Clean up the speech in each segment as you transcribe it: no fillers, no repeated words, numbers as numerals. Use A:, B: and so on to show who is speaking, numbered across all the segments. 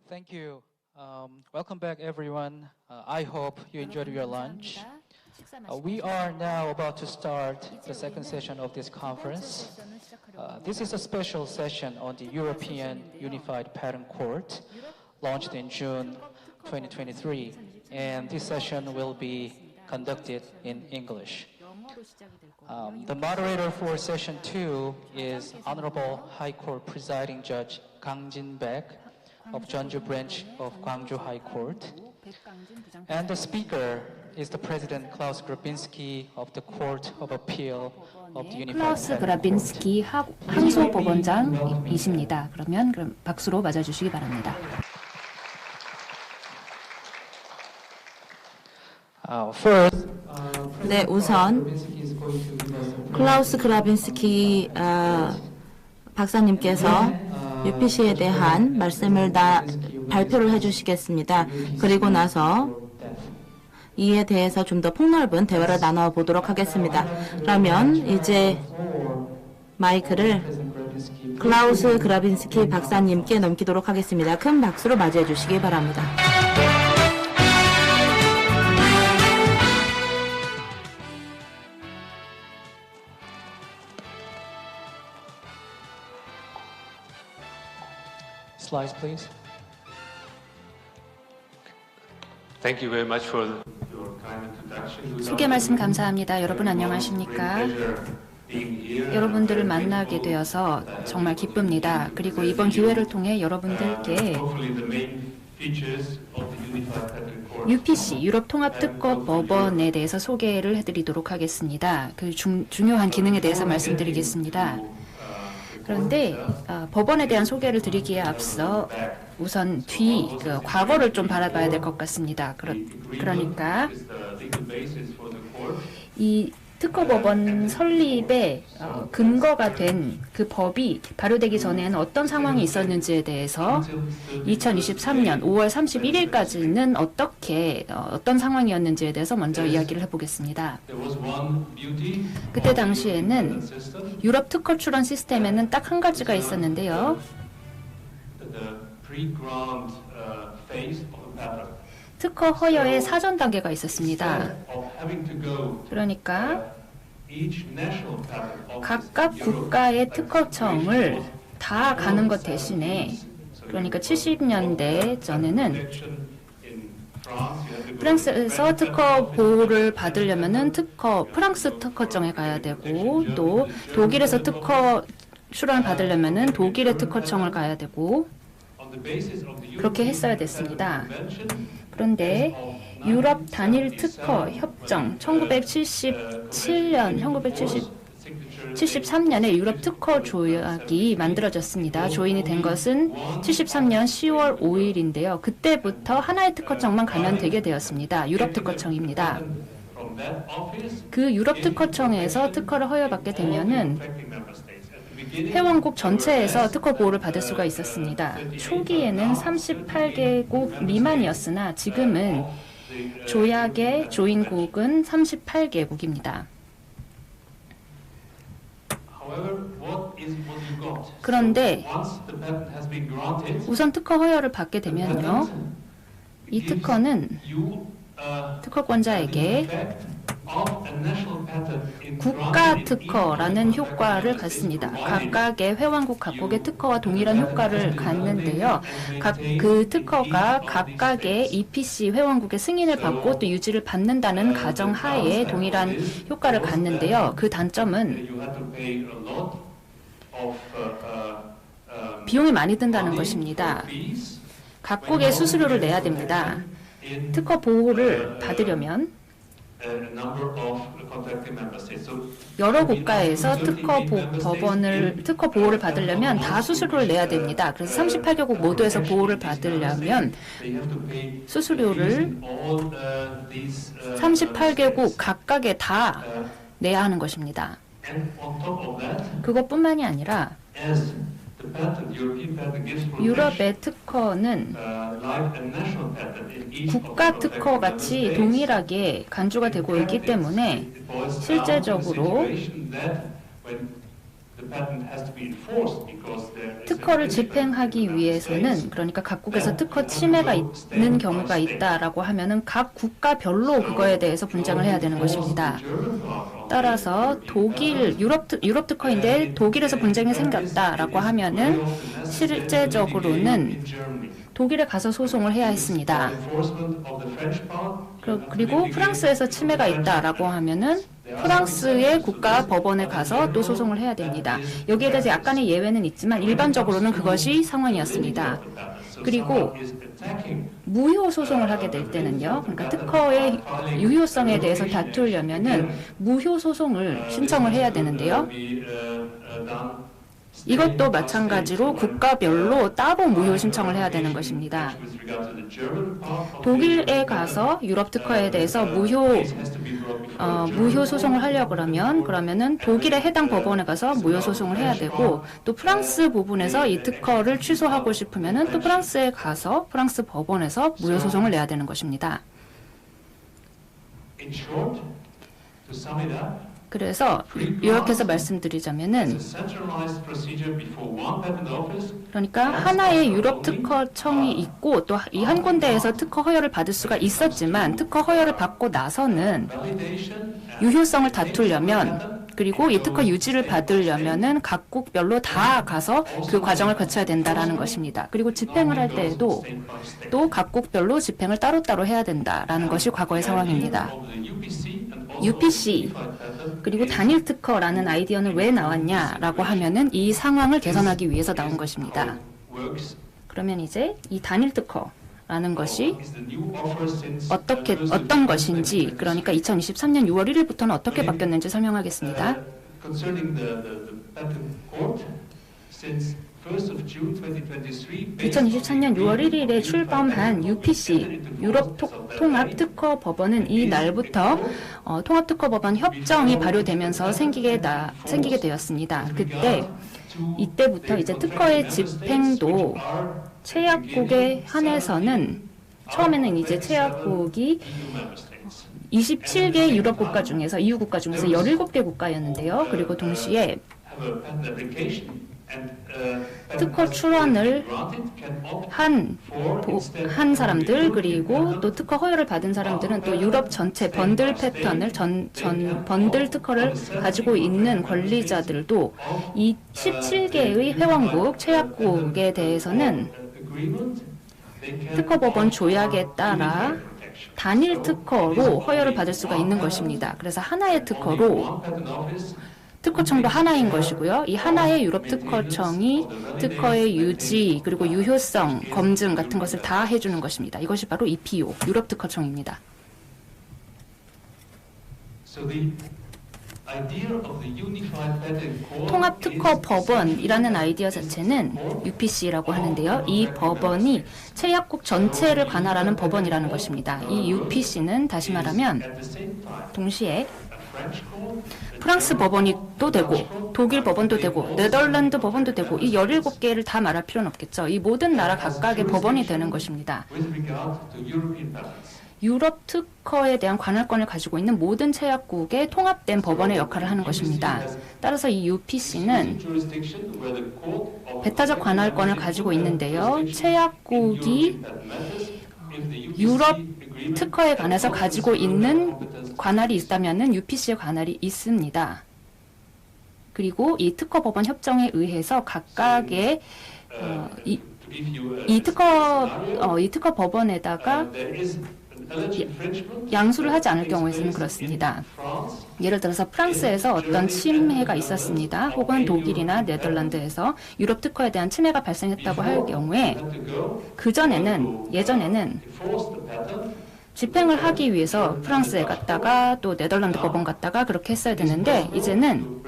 A: Thank you. Welcome back, everyone. I hope you enjoyed your lunch. We are now about to start the second session of this conference. This is a special session on the European Unified Patent Court, launched in June 2023, and this session will be conducted in English. The moderator for session 2 is Honorable High Court Presiding Judge Kang Jin-baek of Jeonju Branch of Gwangju High Court. And the speaker is the President Klaus Grabinski of the Court of Appeal of the Unified
B: 클라우스
A: Patent
B: 그라빈스키 항소법원장이십니다. 그럼 박수로 맞아주시기 바랍니다.
C: 네, 우선 클라우스 그라빈스키 박사님께서 UPC에 대한 말씀을 발표를 해주시겠습니다. 그리고 나서 이에 대해서 좀 더 폭넓은 대화를 나눠보도록 하겠습니다. 그러면 이제 마이크를 클라우스 그라빈스키 박사님께 넘기도록 하겠습니다. 큰 박수로 맞이해 주시기 바랍니다.
A: Slides, please.
D: Thank you very much for your kind introduction.
B: 소개 말씀 감사합니다. 여러분 안녕하십니까? 여러분들을 만나게 되어서 정말 기쁩니다. 그리고 이번 기회를 통해 여러분들께 UPC, 유럽통합특허법원에 대해서 소개를 해드리도록 하겠습니다. 그 중요한 기능에 대해서 말씀드리겠습니다. 그런데 법원에 대한 소개를 드리기에 앞서 우선 과거를 좀 바라봐야 될 것 같습니다. 그러니까 이 특허법원 설립의 근거가 된 그 법이 발효되기 전에는 어떤 상황이 있었는지에 대해서 2023년 5월 31일까지는 어떤 상황이었는지에 대해서 먼저 이야기를 해보겠습니다. 그때 당시에는 유럽 특허 출원 시스템에는 딱 한 가지가 있었는데요. 특허 허여의 사전 단계가 있었습니다. 그러니까 각각 국가의 특허청을 다 가는 것 대신에, 그러니까 70년대 전에는 프랑스에서 특허 보호를 받으려면은 프랑스 특허청에 가야 되고, 또 독일에서 특허 출원을 받으려면은 독일의 특허청을 가야 되고, 그렇게 했어야 됐습니다. 그런데 유럽 단일 특허 협정 1973년에 유럽 특허 조약이 만들어졌습니다. 조인이 된 것은 73년 10월 5일인데요. 그때부터 하나의 특허청만 가면 되게 되었습니다. 유럽 특허청입니다. 그 유럽 특허청에서 특허를 허여받게 되면은 회원국 전체에서 특허 보호를 받을 수가 있었습니다. 초기에는 38개국 미만이었으나 지금은 조약의 조인국은 38개국입니다. 그런데 우선 특허 허여를 받게 되면요, 이 특허는 특허권자에게 국가 특허라는 효과를 갖습니다. 각각의 회원국 각국의 특허와 동일한 효과를 갖는데요. 그 특허가 각각의 EPC 회원국의 승인을 받고 또 유지를 받는다는 가정하에 동일한 효과를 갖는데요. 그 단점은 비용이 많이 든다는 것입니다. 각국의 수수료를 내야 됩니다. 특허 보호를 받으려면 여러 국가에서 특허 보호를 받으려면 다 수수료를 내야 됩니다. 그래서 38개국 모두에서 보호를 받으려면 수수료를 38개국 각각에 다 내야 하는 것입니다. 그것뿐만이 아니라 유럽의 특허는 국가 특허 같이 동일하게 간주가 되고 있기 때문에 실제적으로 특허를 집행하기 위해서는 그러니까 각국에서 특허 침해가 있는 경우가 있다라고 하면은 각 국가별로 그거에 대해서 분쟁을 해야 되는 것입니다. 따라서 유럽 특허인데 독일에서 분쟁이 생겼다라고 하면은 실제적으로는 독일에 가서 소송을 해야 했습니다. 그리고 프랑스에서 침해가 있다라고 하면은 프랑스의 국가 법원에 가서 또 소송을 해야 됩니다. 여기에 대해서 약간의 예외는 있지만 일반적으로는 그것이 상황이었습니다. 그리고 무효 소송을 하게 될 때는요, 그러니까 특허의 유효성에 대해서 다투려면은 무효 소송을 신청을 해야 되는데요. 이것도 마찬가지로 국가별로 따로 무효 신청을 해야 되는 것입니다. 독일에 가서 유럽 특허에 대해서 무효 소송을 하려고 그러면은 독일의 해당 법원에 가서 무효 소송을 해야 되고, 또 프랑스 부분에서 이 특허를 취소하고 싶으면은 또 프랑스에 가서 프랑스 법원에서 무효 소송을 내야 되는 것입니다. 그래서 요약해서 말씀드리자면은, 그러니까 하나의 유럽 특허청이 있고 또 이 한 군데에서 특허 허여를 받을 수가 있었지만, 특허 허여를 받고 나서는 유효성을 다투려면, 그리고 이 특허 유지를 받으려면은 각국별로 다 가서 그 과정을 거쳐야 된다라는 것입니다. 그리고 집행을 할 때에도 또 각국별로 집행을 따로따로 해야 된다라는 것이 과거의 상황입니다. UPC 그리고 단일 특허라는 아이디어는 왜 나왔냐라고 하면은 이 상황을 개선하기 위해서 나온 것입니다. 그러면 이제 이 단일 특허라는 것이 어떤 것인지, 그러니까 2023년 6월 1일부터는 어떻게 바뀌었는지 설명하겠습니다. 2023년 6월 1일에 출범한 UPC, 유럽 통합특허법원은 이 날부터 통합특허법원 협정이 발효되면서 생기게 되었습니다. 이때부터 이제 특허의 집행도 체약국에 한해서는, 처음에는 이제 체약국이 27개 유럽 국가 중에서, EU 국가 중에서 17개 국가였는데요. 그리고 동시에 특허 출원을 한 사람들, 그리고 또 특허 허여를 받은 사람들은 또 유럽 전체 번들 패턴을 번들 특허를 가지고 있는 권리자들도 이 17개의 회원국 체약국에 대해서는 특허법원 조약에 따라 단일 특허로 허여를 받을 수가 있는 것입니다. 그래서 하나의 특허청도 하나인 것이고요. 이 하나의 유럽 특허청이 특허의 유지 그리고 유효성 검증 같은 것을 다 해주는 것입니다. 이것이 바로 EPO, 유럽 특허청입니다. 통합특허법원이라는 아이디어 자체는 UPC라고 하는데요. 이 법원이 체약국 전체를 관할하는 법원이라는 것입니다. 이 UPC는 다시 말하면 동시에 프랑스 법원이 또 되고, 독일 법원도 되고, 네덜란드 법원도 되고, 이 17개를 다 말할 필요는 없겠죠. 이 모든 나라 각각의 법원이 되는 것입니다. 유럽 특허에 대한 관할권을 가지고 있는 모든 체약국의 통합된 법원의 역할을 하는 것입니다. 따라서 이 UPC는 배타적 관할권을 가지고 있는데요. 체약국이 유럽 특허에 관해서 가지고 있는 관할이 있다면은 UPC의 관할이 있습니다. 그리고 이 특허법원 협정에 의해서 각각의 이 특허 법원에다가 양수를 하지 않을 경우에는 그렇습니다. 예를 들어서 프랑스에서 어떤 침해가 있었습니다. 혹은 독일이나 네덜란드에서 유럽 특허에 대한 침해가 발생했다고 할 경우에 예전에는 집행을 하기 위해서 프랑스에 갔다가 또 네덜란드 법원 갔다가 그렇게 했어야 되는데, 이제는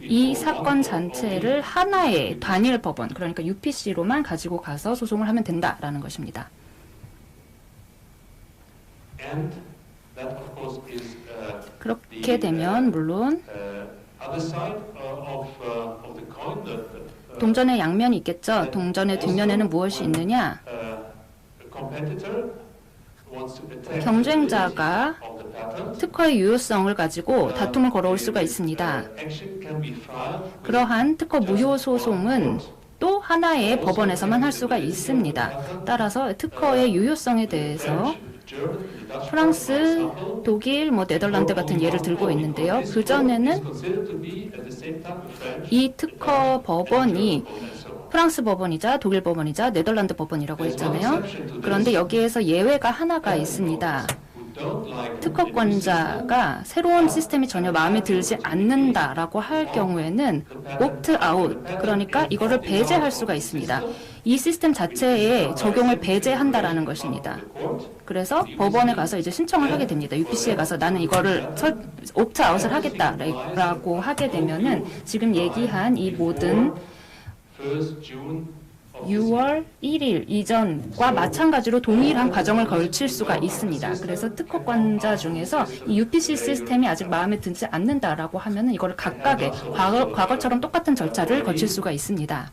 B: 이 사건 자체를 하나의 단일 법원, 그러니까 UPC로만 가지고 가서 소송을 하면 된다라는 것입니다. 그렇게 되면 물론 동전의 양면이 있겠죠. 동전의 뒷면에는 무엇이 있느냐? 경쟁자가 특허의 유효성을 가지고 다툼을 걸어올 수가 있습니다. 그러한 특허 무효 소송은 또 하나의 법원에서만 할 수가 있습니다. 따라서 특허의 유효성에 대해서 프랑스, 독일, 네덜란드 같은 예를 들고 있는데요. 그전에는 이 특허 법원이 프랑스 법원이자 독일 법원이자 네덜란드 법원이라고 했잖아요. 그런데 여기에서 예외가 하나가 있습니다. 특허권자가 새로운 시스템이 전혀 마음에 들지 않는다라고 할 경우에는 옵트아웃, 그러니까 이거를 배제할 수가 있습니다. 이 시스템 자체에 적용을 배제한다라는 것입니다. 그래서 법원에 가서 이제 신청을 하게 됩니다. UPC에 가서 나는 이거를 옵트아웃을 하겠다라고 하게 되면은 지금 얘기한 이 모든 6월 1일 이전과 마찬가지로 동일한 과정을 거칠 수가 있습니다. 그래서 특허권자 중에서 이 UPC 시스템이 아직 마음에 들지 않는다라고 하면 이거를 각각의 과거처럼 똑같은 절차를 거칠 수가 있습니다.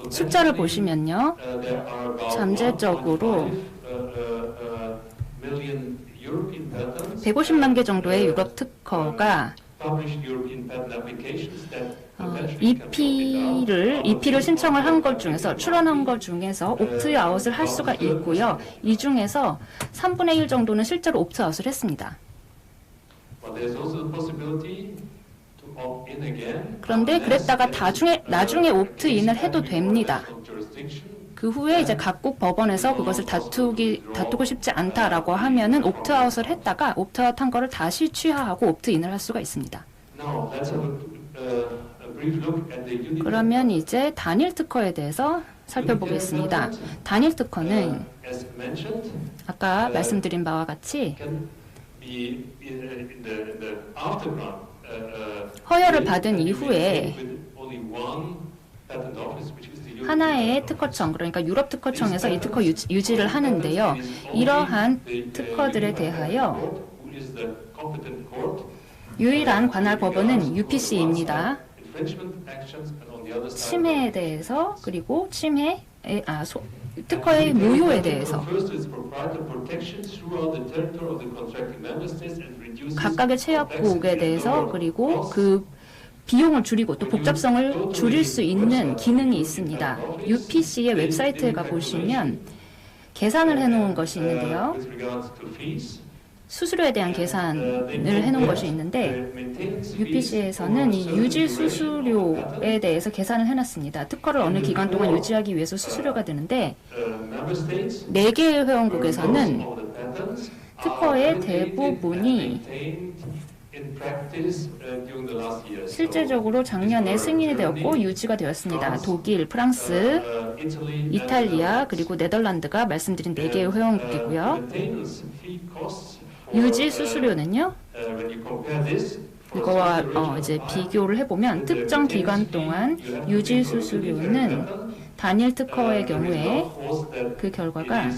B: 숫자를 보시면요. 잠재적으로 150만 개 정도의 유럽 특허가 EP를 신청을 한 것 중에서 출원한 것 중에서 옵트아웃을 할 수가 있고요. 이 중에서 3분의 1 정도는 실제로 옵트아웃을 했습니다. 그런데 그랬다가 나중에 옵트인을 해도 됩니다. 그 후에 이제 각국 법원에서 그것을 다투고 싶지 않다라고 하면은 옵트아웃을 했다가 옵트아웃한 거를 다시 취하하고 옵트인을 할 수가 있습니다. 그러면 이제 단일 특허에 대해서 살펴보겠습니다. 단일 특허는 아까 말씀드린 바와 같이 허여를 받은 이후에 하나의 특허청, 그러니까 유럽 특허청에서 이 특허 유지를 하는데요. 이러한 특허들에 대하여 유일한 관할 법원은 UPC입니다. 침해에 대해서 그리고 특허의 무효에 대해서 각각의 체약국에 대해서 그리고 그 비용을 줄이고 또 복잡성을 줄일 수 있는 기능이 있습니다. UPC의 웹사이트에 가보시면 계산을 해놓은 것이 있는데요. 수수료에 대한 계산을 해놓은 것이 있는데 UPC에서는 이 유지 수수료에 대해서 계산을 해놨습니다. 특허를 어느 기간 동안 유지하기 위해서 수수료가 드는데 4개의 회원국에서는 특허의 대부분이 실제적으로 작년에 승인이 되었고 유지가 되었습니다. 독일, 프랑스, 이탈리아, 그리고 네덜란드가 말씀드린 4개의 회원국이고요. 유지 수수료는요. 이거와 이제 비교를 해보면 특정 기간 동안 유지 수수료는 단일 특허의 경우에 그 결과가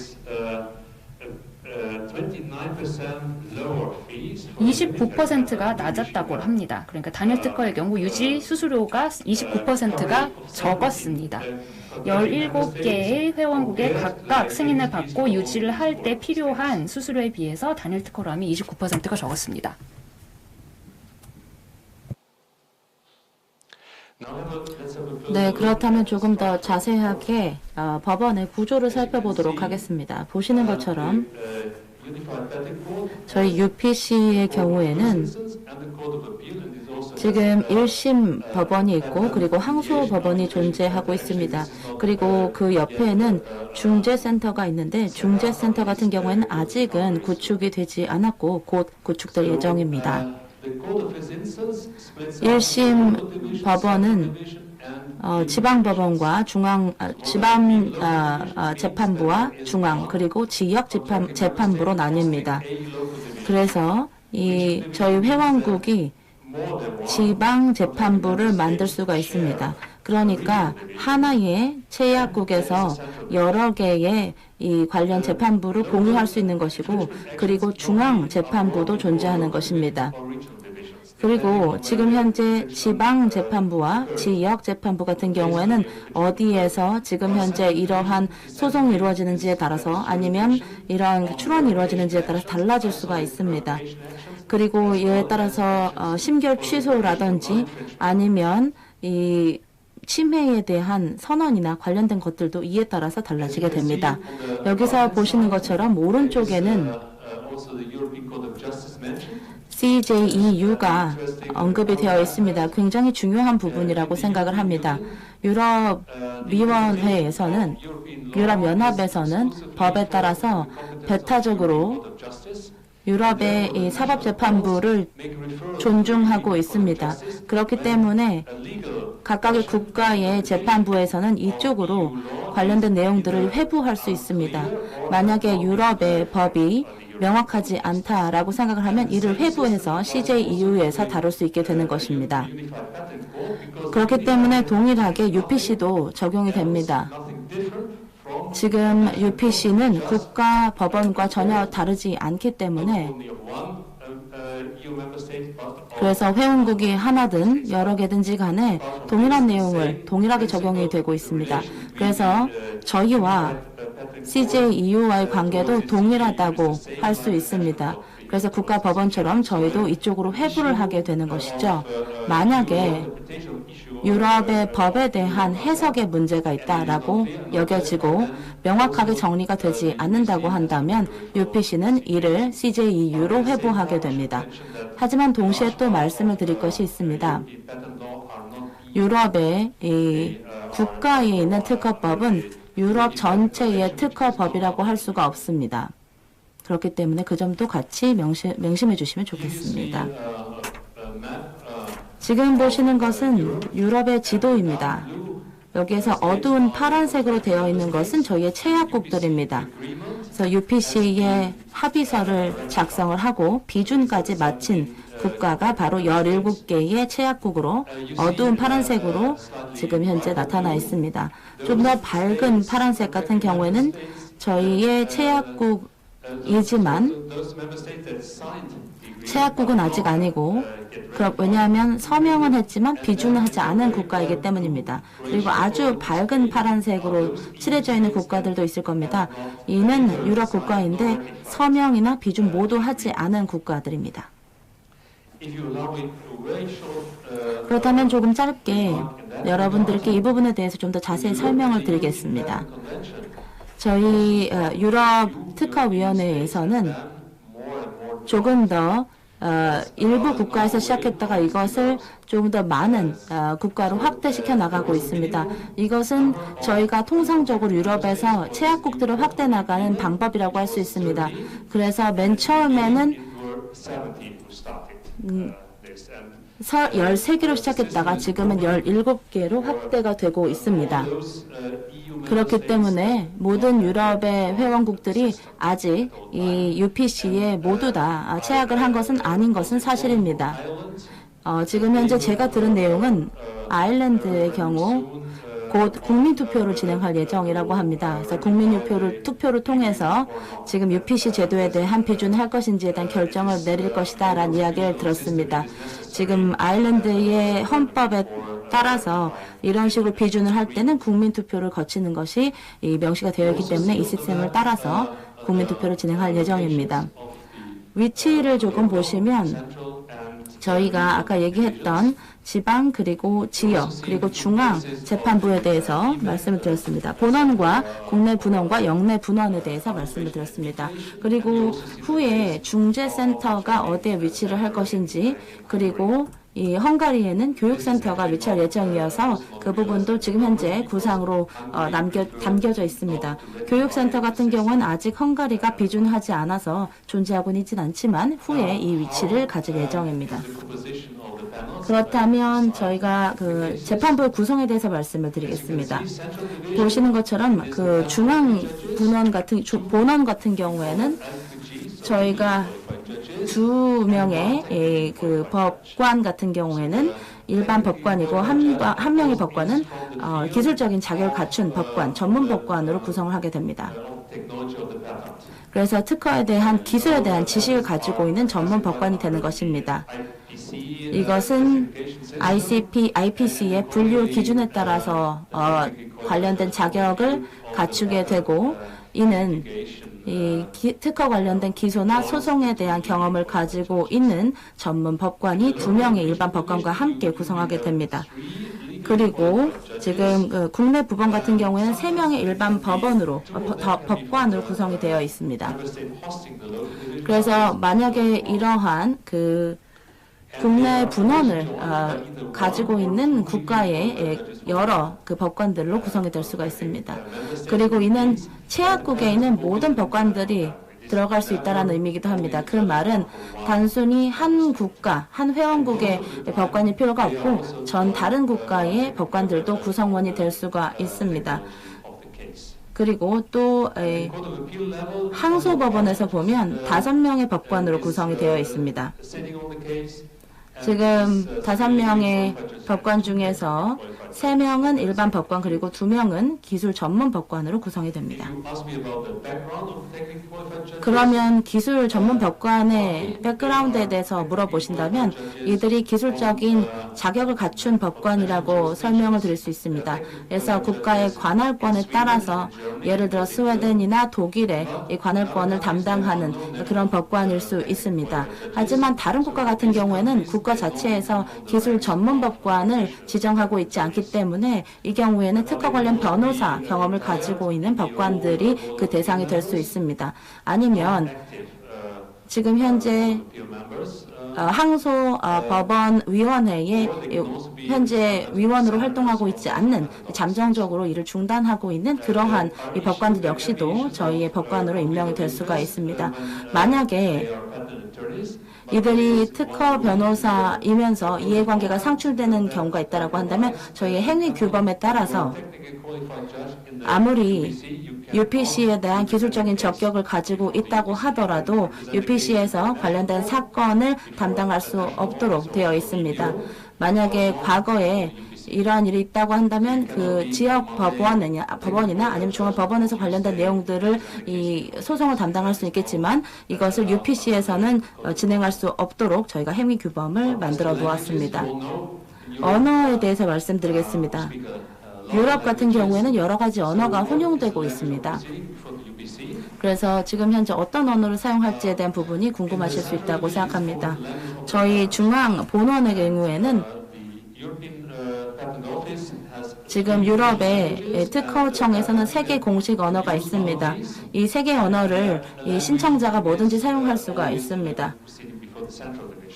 B: 29%가 낮았다고 합니다. 그러니까 단일 특허의 경우 유지 수수료가 29%가 적었습니다. 17개의 회원국에 각각 승인을 받고 유지를 할 때 필요한 수수료에 비해서 단일 특허로 하면 29%가 적었습니다.
C: 네, 그렇다면 조금 더 자세하게 법원의 구조를 살펴보도록 하겠습니다. 보시는 것처럼 저희 UPC의 경우에는 지금 1심 법원이 있고 그리고 항소 법원이 존재하고 있습니다. 그리고 그 옆에는 중재센터가 있는데 중재센터 같은 경우에는 아직은 구축이 되지 않았고 곧 구축될 예정입니다. 1심 법원은 지방법원과 지방 재판부와 중앙 그리고 지역 재판부로 나뉩니다. 그래서 저희 회원국이 지방 재판부를 만들 수가 있습니다. 그러니까 하나의 체약국에서 여러 개의 이 관련 재판부를 공유할 수 있는 것이고 그리고 중앙 재판부도 존재하는 것입니다. 그리고 지금 현재 지방재판부와 지역재판부 같은 경우에는 어디에서 지금 현재 이러한 소송이 이루어지는지에 따라서 아니면 이러한 출원이 이루어지는지에 따라서 달라질 수가 있습니다. 그리고 이에 따라서 심결 취소라든지 아니면 이 침해에 대한 선언이나 관련된 것들도 이에 따라서 달라지게 됩니다. 여기서 보시는 것처럼 오른쪽에는 CJEU가 언급이 되어 있습니다. 굉장히 중요한 부분이라고 생각을 합니다. 유럽위원회에서는, 유럽연합에서는 법에 따라서 배타적으로 유럽의 이 사법재판부를 존중하고 있습니다. 그렇기 때문에 각각의 국가의 재판부에서는 이쪽으로 관련된 내용들을 회부할 수 있습니다. 만약에 유럽의 법이 명확하지 않다라고 생각을 하면 이를 회부해서 CJEU에서 다룰 수 있게 되는 것입니다. 그렇기 때문에 동일하게 UPC도 적용이 됩니다. 지금 UPC는 국가 법원과 전혀 다르지 않기 때문에 그래서 회원국이 하나든 여러 개든지 간에 동일한 내용을 동일하게 적용이 되고 있습니다. 그래서 저희와 CJEU와의 관계도 동일하다고 할 수 있습니다. 그래서 국가법원처럼 저희도 이쪽으로 회부를 하게 되는 것이죠. 만약에 유럽의 법에 대한 해석의 문제가 있다라고 여겨지고 명확하게 정리가 되지 않는다고 한다면 UPC는 이를 CJEU로 회부하게 됩니다. 하지만 동시에 또 말씀을 드릴 것이 있습니다. 유럽의 이 국가에 있는 특허법은 유럽 전체의 특허법이라고 할 수가 없습니다. 그렇기 때문에 그 점도 같이 명심해 주시면 좋겠습니다. 지금 보시는 것은 유럽의 지도입니다. 여기에서 어두운 파란색으로 되어 있는 것은 저희의 채약국들입니다. 그래서 UPC의 합의서를 작성을 하고 비준까지 마친 국가가 바로 17개의 채약국으로 어두운 파란색으로 지금 현재 나타나 있습니다. 좀 더 밝은 파란색 같은 경우에는 저희의 채약국이지만 채약국은 아직 아니고 왜냐하면 서명은 했지만 비준을 하지 않은 국가이기 때문입니다. 그리고 아주 밝은 파란색으로 칠해져 있는 국가들도 있을 겁니다. 이는 유럽 국가인데 서명이나 비준 모두 하지 않은 국가들입니다. 그렇다면 조금 짧게 여러분들께 이 부분에 대해서 좀 더 자세히 설명을 드리겠습니다. 저희 유럽 특허위원회에서는 조금 더 일부 국가에서 시작했다가 이것을 조금 더 많은 국가로 확대시켜 나가고 있습니다. 이것은 저희가 통상적으로 유럽에서 채약국들을 확대 나가는 방법이라고 할 수 있습니다. 그래서 맨 처음에는 13개로 시작했다가 지금은 17개로 확대가 되고 있습니다. 그렇기 때문에 모든 유럽의 회원국들이 아직 이 UPC에 모두 다 채약을 한 것은 아닌 것은 사실입니다. 지금 현재 제가 들은 내용은 아일랜드의 경우 곧 국민투표를 진행할 예정이라고 합니다. 그래서 투표를 통해서 지금 UPC 제도에 대한 비준할 것인지에 대한 결정을 내릴 것이다 라는 이야기를 들었습니다. 지금 아일랜드의 헌법에 따라서 이런 식으로 비준을 할 때는 국민투표를 거치는 것이 명시가 되어 있기 때문에 이 시스템을 따라서 국민투표를 진행할 예정입니다. 위치를 조금 보시면 저희가 아까 얘기했던 지방 그리고 지역 그리고 중앙 재판부에 대해서 말씀을 드렸습니다. 본원과 국내 분원과 영내 분원에 대해서 말씀을 드렸습니다. 그리고 후에 중재센터가 어디에 위치를 할 것인지 그리고 이 헝가리에는 교육센터가 위치할 예정이어서 그 부분도 지금 현재 구상으로 담겨져 있습니다. 교육센터 같은 경우는 아직 헝가리가 비준하지 않아서 존재하고는 있진 않지만 후에 이 위치를 가질 예정입니다. 그렇다면 저희가 그 재판부의 구성에 대해서 말씀을 드리겠습니다. 보시는 것처럼 그 중앙 본원 같은 경우에는 저희가 2명의 그 법관 같은 경우에는 일반 법관이고 한 명의 법관은 기술적인 자격을 갖춘 법관, 전문 법관으로 구성을 하게 됩니다. 그래서 특허에 대한 기술에 대한 지식을 가지고 있는 전문 법관이 되는 것입니다. 이것은 IPC의 분류 기준에 따라서 관련된 자격을 갖추게 되고, 이는 이 특허 관련된 기소나 소송에 대한 경험을 가지고 있는 전문 법관이 2명의 일반 법관과 함께 구성하게 됩니다. 그리고 지금 국내 부분 같은 경우에는 3명의 일반 법관으로 구성이 되어 있습니다. 그래서 만약에 이러한 국내 분원을 가지고 있는 국가의 여러 법관들로 구성이 될 수가 있습니다. 그리고 이는 최약국에 있는 모든 법관들이 들어갈 수 있다는 의미이기도 합니다. 그 말은 단순히 한 국가, 한 회원국의 법관일 필요가 없고 다른 국가의 법관들도 구성원이 될 수가 있습니다. 그리고 또 항소법원에서 보면 5명의 법관으로 구성이 되어 있습니다. 지금 5명의 법관 중에서 3명은 일반 법관 그리고 2명은 기술 전문 법관으로 구성이 됩니다. 그러면 기술 전문 법관의 백그라운드에 대해서 물어보신다면 이들이 기술적인 자격을 갖춘 법관이라고 설명을 드릴 수 있습니다. 그래서 국가의 관할권에 따라서 예를 들어 스웨덴이나 독일의 이 관할권을 담당하는 그런 법관일 수 있습니다. 하지만 다른 국가 같은 경우에는 국가 자체에서 기술 전문 법관을 지정하고 있지 않기 때문에 이 경우에는 특허 관련 변호사 경험을 가지고 있는 법관들이 그 대상이 될 수 있습니다. 아니면 지금 현재 항소법원위원회에 현재 위원으로 활동하고 있지 않는 잠정적으로 일을 중단하고 있는 그러한 이 법관들 역시도 저희의 법관으로 임명이 될 수가 있습니다. 만약에 이들이 특허 변호사이면서 이해관계가 상출되는 경우가 있다고 한다면 저희의 행위 규범에 따라서 아무리 UPC에 대한 기술적인 적격을 가지고 있다고 하더라도 UPC에서 관련된 사건을 담당할 수 없도록 되어 있습니다. 만약에 과거에 이러한 일이 있다고 한다면 그 지역 법원이나 아니면 중앙법원에서 관련된 내용들을 이 소송을 담당할 수 있겠지만 이것을 UPC에서는 진행할 수 없도록 저희가 행위 규범을 만들어 놓았습니다. 언어에 대해서 말씀드리겠습니다. 유럽 같은 경우에는 여러 가지 언어가 혼용되고 있습니다. 그래서 지금 현재 어떤 언어를 사용할지에 대한 부분이 궁금하실 수 있다고 생각합니다. 저희 중앙 본원의 경우에는 지금 유럽의 특허청에서는 3개 공식 언어가 있습니다. 이 3개 언어를 이 신청자가 뭐든지 사용할 수가 있습니다.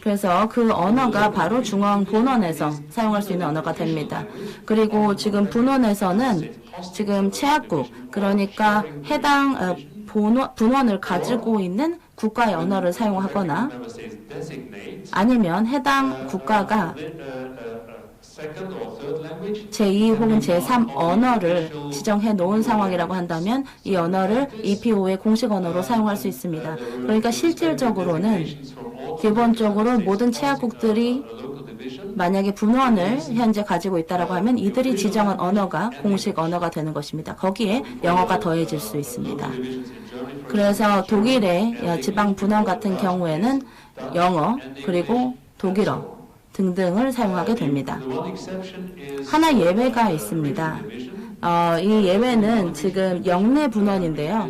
C: 그래서 그 언어가 바로 중앙 본원에서 사용할 수 있는 언어가 됩니다. 그리고 지금 분원에서는 지금 최약국, 그러니까 해당 분원을 가지고 있는 국가의 언어를 사용하거나 아니면 해당 국가가 제2 혹은 제3 언어를 지정해 놓은 상황이라고 한다면 이 언어를 EPO의 공식 언어로 사용할 수 있습니다. 그러니까 실질적으로는 기본적으로 모든 최약국들이 만약에 분원을 현재 가지고 있다고 하면 이들이 지정한 언어가 공식 언어가 되는 것입니다. 거기에 영어가 더해질 수 있습니다. 그래서 독일의 지방 분원 같은 경우에는 영어 그리고 독일어 등등을 사용하게 됩니다. 하나 예외가 있습니다. 이 예외는 지금 영내 분원인데요.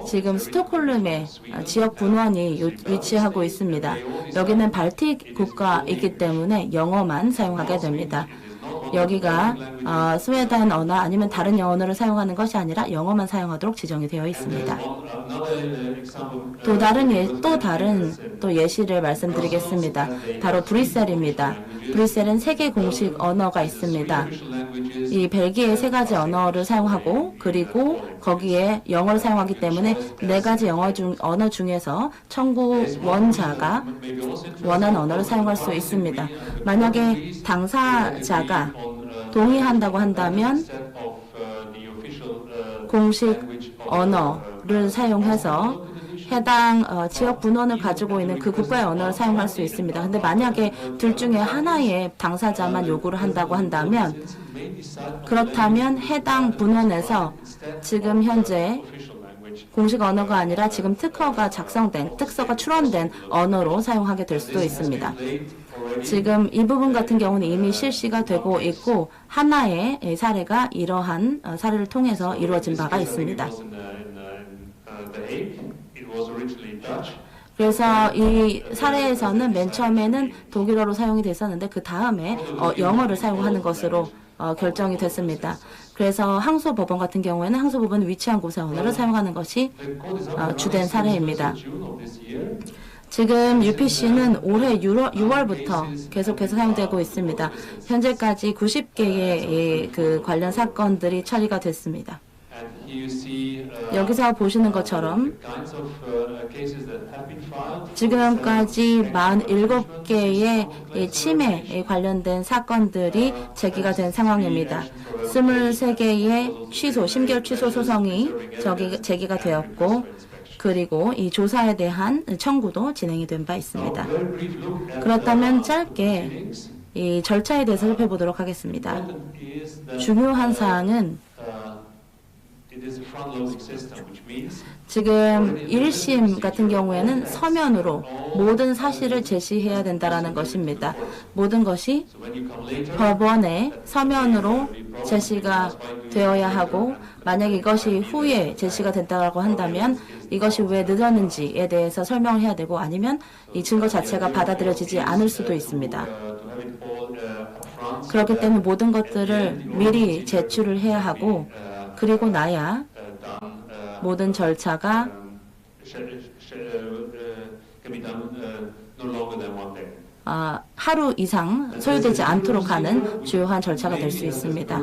C: 지금 스톡홀름에 지역 분원이 위치하고 있습니다. 여기는 발틱 국가이기 때문에 영어만 사용하게 됩니다. 여기가 스웨덴 언어 아니면 다른 언어를 사용하는 것이 아니라 영어만 사용하도록 지정이 되어 있습니다. 또 다른 예시를 말씀드리겠습니다. 바로 브뤼셀입니다. 브뤼셀은 3개 공식 언어가 있습니다. 이 벨기에의 3가지 언어를 사용하고 그리고 거기에 영어를 사용하기 때문에 4가지 언어 중에서 청구원자가 원하는 언어를 사용할 수 있습니다. 만약에 당사자가 동의한다고 한다면 공식 언어를 사용해서 해당 지역 분원을 가지고 있는 그 국가의 언어를 사용할 수 있습니다. 근데 만약에 둘 중에 하나의 당사자만 요구를 한다고 한다면 그렇다면 해당 분원에서 지금 현재 공식 언어가 아니라 지금 특허가 작성된, 특서가 출원된 언어로 사용하게 될 수도 있습니다. 지금 이 부분 같은 경우는 이미 실시가 되고 있고 하나의 사례가 이러한 사례를 통해서 이루어진 바가 있습니다. 그래서 이 사례에서는 맨 처음에는 독일어로 사용이 됐었는데 그 다음에 영어를 사용하는 것으로 결정이 됐습니다. 그래서 항소법원 같은 경우에는 항소법원은 위치한 곳의 언어를 사용하는 것이 주된 사례입니다. 지금 UPC는 올해 6월부터 계속해서 사용되고 있습니다. 현재까지 90개의 그 관련 사건들이 처리가 됐습니다. 여기서 보시는 것처럼 지금까지 47개의 침해에 관련된 사건들이 제기가 된 상황입니다. 23개의 심결 취소 소송이 제기가 되었고 그리고 이 조사에 대한 청구도 진행이 된 바 있습니다. 그렇다면 짧게 이 절차에 대해서 살펴보도록 하겠습니다. 중요한 사항은 지금 1심 같은 경우에는 서면으로 모든 사실을 제시해야 된다는 것입니다. 모든 것이 법원에 서면으로 제시가 되어야 하고 만약 이것이 후에 제시가 된다고 한다면 이것이 왜 늦었는지에 대해서 설명을 해야 되고 아니면 이 증거 자체가 받아들여지지 않을 수도 있습니다. 그렇기 때문에 모든 것들을 미리 제출을 해야 하고 그리고 나야 모든 절차가 하루 이상 소요되지 않도록 하는 주요한 절차가 될 수 있습니다.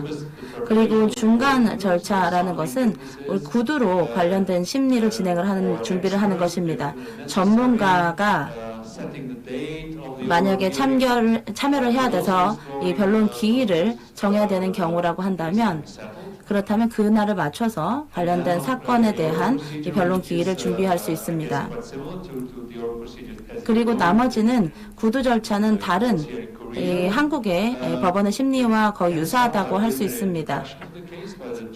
C: 그리고 중간 절차라는 것은 구두로 관련된 심리를 진행을 하는 준비를 하는 것입니다. 전문가가 만약에 참여를 해야 돼서 이 변론 기일을 정해야 되는 경우라고 한다면 그렇다면 그 날을 맞춰서 관련된 사건에 대한 이 변론 기일을 준비할 수 있습니다. 그리고 나머지는 구두 절차는 다른 한국의 법원의 심리와 거의 유사하다고 할 수 있습니다.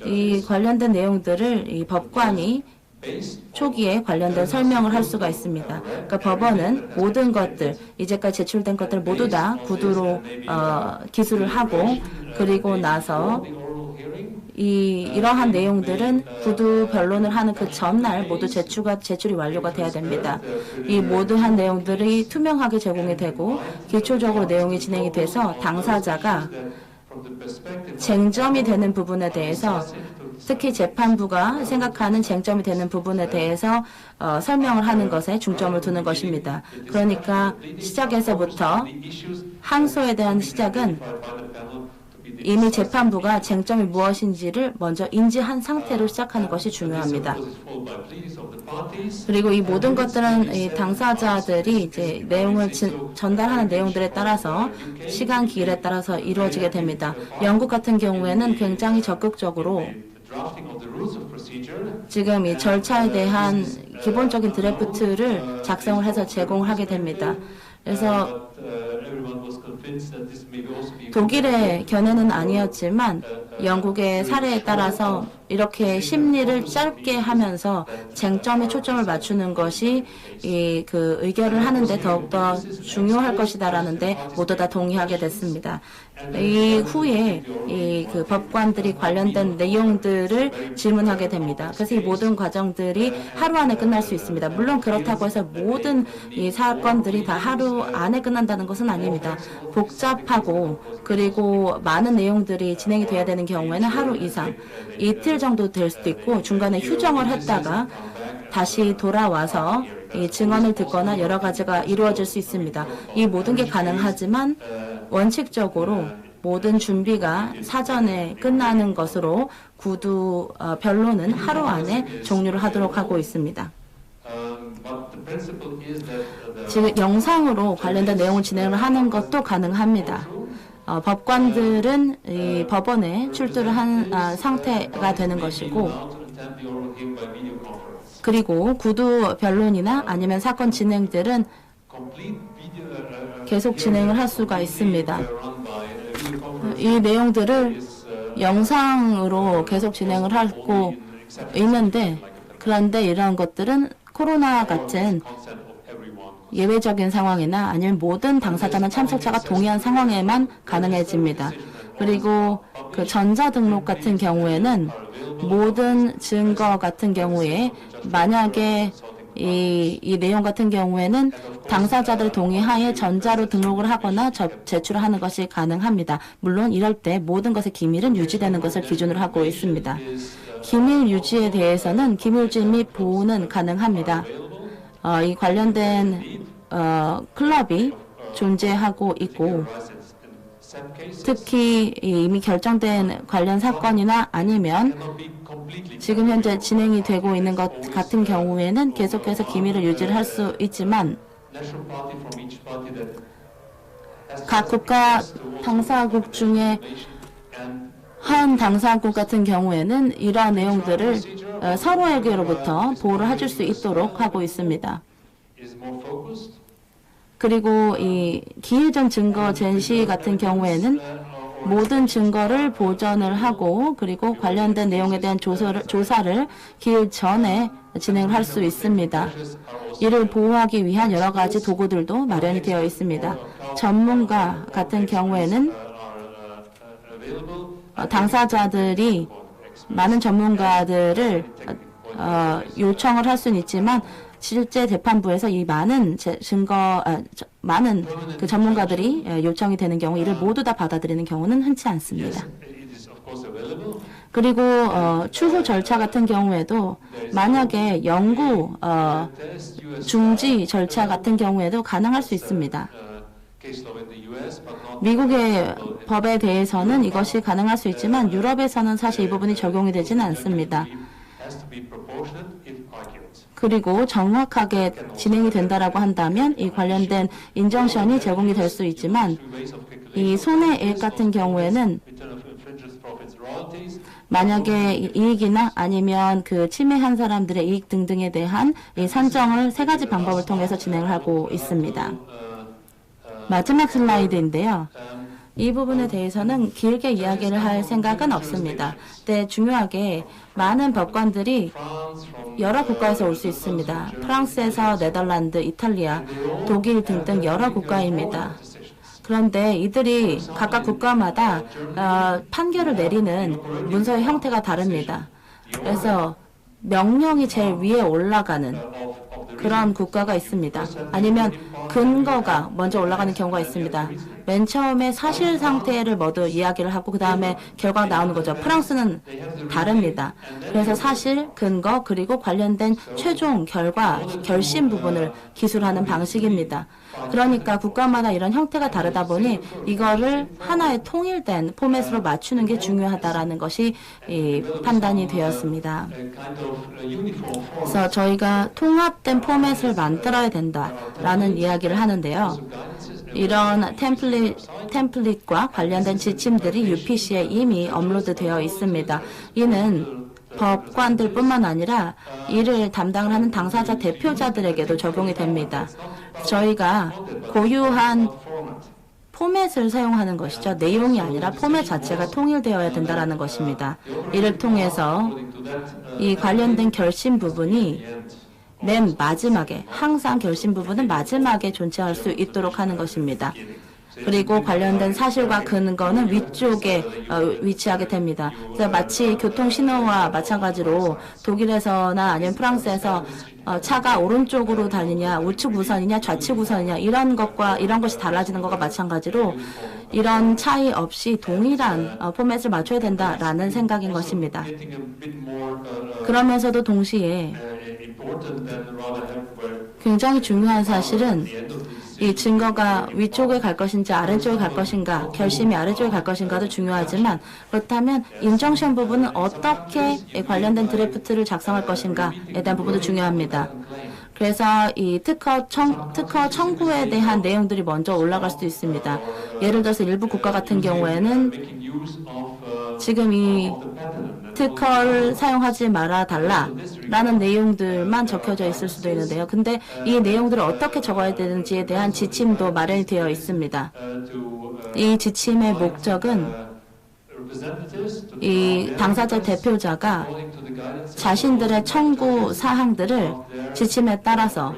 C: 이 관련된 내용들을 이 법관이 초기에 관련된 설명을 할 수가 있습니다. 그러니까 법원은 모든 것들, 이제까지 제출된 것들 모두 다 구두로 기술을 하고 그리고 나서 이러한 내용들은 구두 변론을 하는 그 전날 모두 제출이 완료가 돼야 됩니다. 이 모두한 내용들이 투명하게 제공이 되고 기초적으로 내용이 진행이 돼서 당사자가 쟁점이 되는 부분에 대해서 특히 재판부가 생각하는 쟁점이 되는 부분에 대해서 설명을 하는 것에 중점을 두는 것입니다. 그러니까 시작에서부터 항소에 대한 시작은 이미 재판부가 쟁점이 무엇인지를 먼저 인지한 상태로 시작하는 것이 중요합니다. 그리고 이 모든 것들은 이 당사자들이 이제 내용을 전달하는 내용들에 따라서 시간 기일에 따라서 이루어지게 됩니다. 영국 같은 경우에는 굉장히 적극적으로 지금 이 절차에 대한 기본적인 드래프트를 작성을 해서 제공을 하게 됩니다. 그래서 독일의 견해는 아니었지만 영국의 사례에 따라서 이렇게 심리를 짧게 하면서 쟁점에 초점을 맞추는 것이 그 의결을 하는데 더욱더 중요할 것이다라는데 모두 다 동의하게 됐습니다. 이 후에 그 법관들이 관련된 내용들을 질문하게 됩니다. 그래서 이 모든 과정들이 하루 안에 끝날 수 있습니다. 물론 그렇다고 해서 모든 이 사건들이 다 하루 안에 끝난다는 것은 아닙니다. 복잡하고 그리고 많은 내용들이 진행이 돼야 되는 경우에는 하루 이상, 이틀 정도 될 수도 있고 중간에 휴정을 했다가 다시 돌아와서 이 증언을 듣거나 여러 가지가 이루어질 수 있습니다. 이 모든 게 가능하지만 원칙적으로 모든 준비가 사전에 끝나는 것으로 구두 변론은 하루 안에 종료를 하도록 하고 있습니다. 지금 영상으로 관련된 내용을 진행을 하는 것도 가능합니다. 법관들은 이 법원에 출두를 한 상태가 되는 것이고 그리고 구두 변론이나 아니면 사건 진행들은 계속 진행을 할 수가 있습니다. 이 내용들을 영상으로 계속 진행을 하고 있는데 그런데 이런 것들은 코로나 같은 예외적인 상황이나 아니면 모든 당사자나 참석자가 동의한 상황에만 가능해집니다. 그리고 그 전자등록 같은 경우에는 모든 증거 같은 경우에 만약에 이 내용 같은 경우에는 당사자들 동의하에 전자로 등록을 하거나 제출을 하는 것이 가능합니다. 물론 이럴 때 모든 것의 기밀은 유지되는 것을 기준으로 하고 있습니다. 기밀 유지에 대해서는 기밀주의 및 보호는 가능합니다. 이 관련된 클럽이 존재하고 있고 특히 이미 결정된 관련 사건이나 아니면 지금 현재 진행이 되고 있는 것 같은 경우에는 계속해서 기밀을 유지를 할 수 있지만 각 국가 당사국 중에 한 당사국 같은 경우에는 이러한 내용들을 서로에게로부터 보호를 해줄 수 있도록 하고 있습니다. 그리고 이 기일전 증거 제시 같은 경우에는 모든 증거를 보전을 하고 그리고 관련된 내용에 대한 조사를 기일 전에 진행을 할 수 있습니다. 이를 보호하기 위한 여러 가지 도구들도 마련이 되어 있습니다. 전문가 같은 경우에는 당사자들이 많은 전문가들을 요청을 할 수는 있지만 실제 재판부에서 이 많은 많은 그 전문가들이 요청이 되는 경우 이를 모두 다 받아들이는 경우는 흔치 않습니다. 그리고 추후 절차 같은 경우에도 만약에 연구 중지 절차 같은 경우에도 가능할 수 있습니다. 미국의 법에 대해서는 이것이 가능할 수 있지만 유럽에서는 사실 이 부분이 적용이 되지는 않습니다. 그리고 정확하게 진행이 된다라고 한다면 이 관련된 인정션이 제공이 될 수 있지만 이 손해액 같은 경우에는 만약에 이익이나 아니면 그 침해한 사람들의 이익 등등에 대한 이 산정을 세 가지 방법을 통해서 진행을 하고 있습니다. 마지막 슬라이드인데요. 이 부분에 대해서는 길게 이야기를 할 생각은 없습니다. 근데 중요하게 많은 법관들이 여러 국가에서 올 수 있습니다. 프랑스에서 네덜란드, 이탈리아, 독일 등등 여러 국가입니다. 그런데 이들이 각각 국가마다 판결을 내리는 문서의 형태가 다릅니다. 그래서 명령이 제일 위에 올라가는 그런 국가가 있습니다. 아니면 근거가 먼저 올라가는 경우가 있습니다. 맨 처음에 사실 상태를 모두 이야기를 하고 그 다음에 결과가 나오는 거죠. 프랑스는 다릅니다. 그래서 사실, 근거, 그리고 관련된 최종 결과, 결심 부분을 기술하는 방식입니다. 그러니까 국가마다 이런 형태가 다르다 보니 이거를 하나의 통일된 포맷으로 맞추는 게 중요하다라는 것이 판단이 되었습니다. 그래서 저희가 통합된 포맷을 만들어야 된다라는 이야기를 하는데요. 이런 템플릿과 관련된 지침들이 UPC에 이미 업로드되어 있습니다. 이는 법관들뿐만 아니라 이를 담당을 하는 당사자 대표자들에게도 적용이 됩니다. 저희가 고유한 포맷을 사용하는 것이죠. 내용이 아니라 포맷 자체가 통일되어야 된다는 것입니다. 이를 통해서 이 관련된 결심 부분이 맨 마지막에, 항상 결심 부분은 마지막에 존재할 수 있도록 하는 것입니다. 그리고 관련된 사실과 근거는 위쪽에 위치하게 됩니다. 그래서 마치 교통신호와 마찬가지로 독일에서나 아니면 프랑스에서 차가 오른쪽으로 달리냐, 우측 우선이냐, 좌측 우선이냐 이런 것이 달라지는 것과 마찬가지로 이런 차이 없이 동일한 포맷을 맞춰야 된다라는 생각인 것입니다. 그러면서도 동시에 굉장히 중요한 사실은 이 증거가 위쪽에 갈 것인지 아래쪽에 갈 것인가, 결심이 아래쪽에 갈 것인가도 중요하지만 그렇다면 인정션 부분은 어떻게 관련된 드래프트를 작성할 것인가에 대한 부분도 중요합니다. 그래서 이 특허 청구에 대한 내용들이 먼저 올라갈 수도 있습니다. 예를 들어서 일부 국가 같은 경우에는 지금 이 특허를 사용하지 말아 달라라는 내용들만 적혀져 있을 수도 있는데요. 근데 이 내용들을 어떻게 적어야 되는지에 대한 지침도 마련이 되어 있습니다. 이 지침의 목적은 이 당사자 대표자가 자신들의 청구 사항들을 지침에 따라서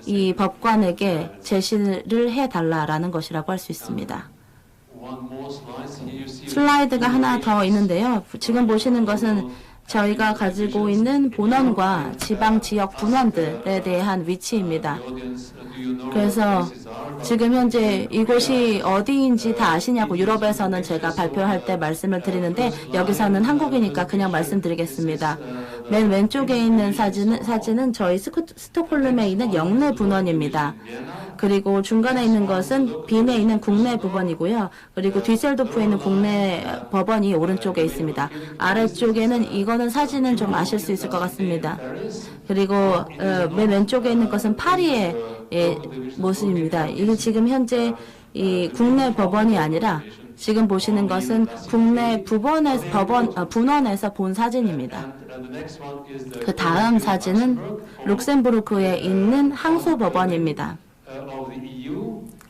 C: 이 법관에게 제시를 해달라라는 것이라고 할 수 있습니다. 슬라이드가 하나 더 있는데요. 지금 보시는 것은 저희가 가지고 있는 본원과 지방 지역 분원들에 대한 위치입니다. 그래서 지금 현재 이곳이 어디인지 다 아시냐고 유럽에서는 제가 발표할 때 말씀을 드리는데 여기서는 한국이니까 그냥 말씀드리겠습니다. 맨 왼쪽에 있는 사진은 저희 스톡홀름에 있는 영내 분원입니다. 그리고 중간에 있는 것은 빈에 있는 국내 법원이고요. 그리고 뒤셀도프에 있는 국내 법원이 오른쪽에 있습니다. 아래쪽에는 이거는 사진은 좀 아실 수 있을 것 같습니다. 그리고 맨 왼쪽에 있는 것은 파리의 모습입니다. 이게 지금 현재 이 국내 법원이 아니라 지금 보시는 것은 국내 분원에서 본 사진입니다. 그 다음 사진은 룩셈부르크에 있는 항소법원입니다.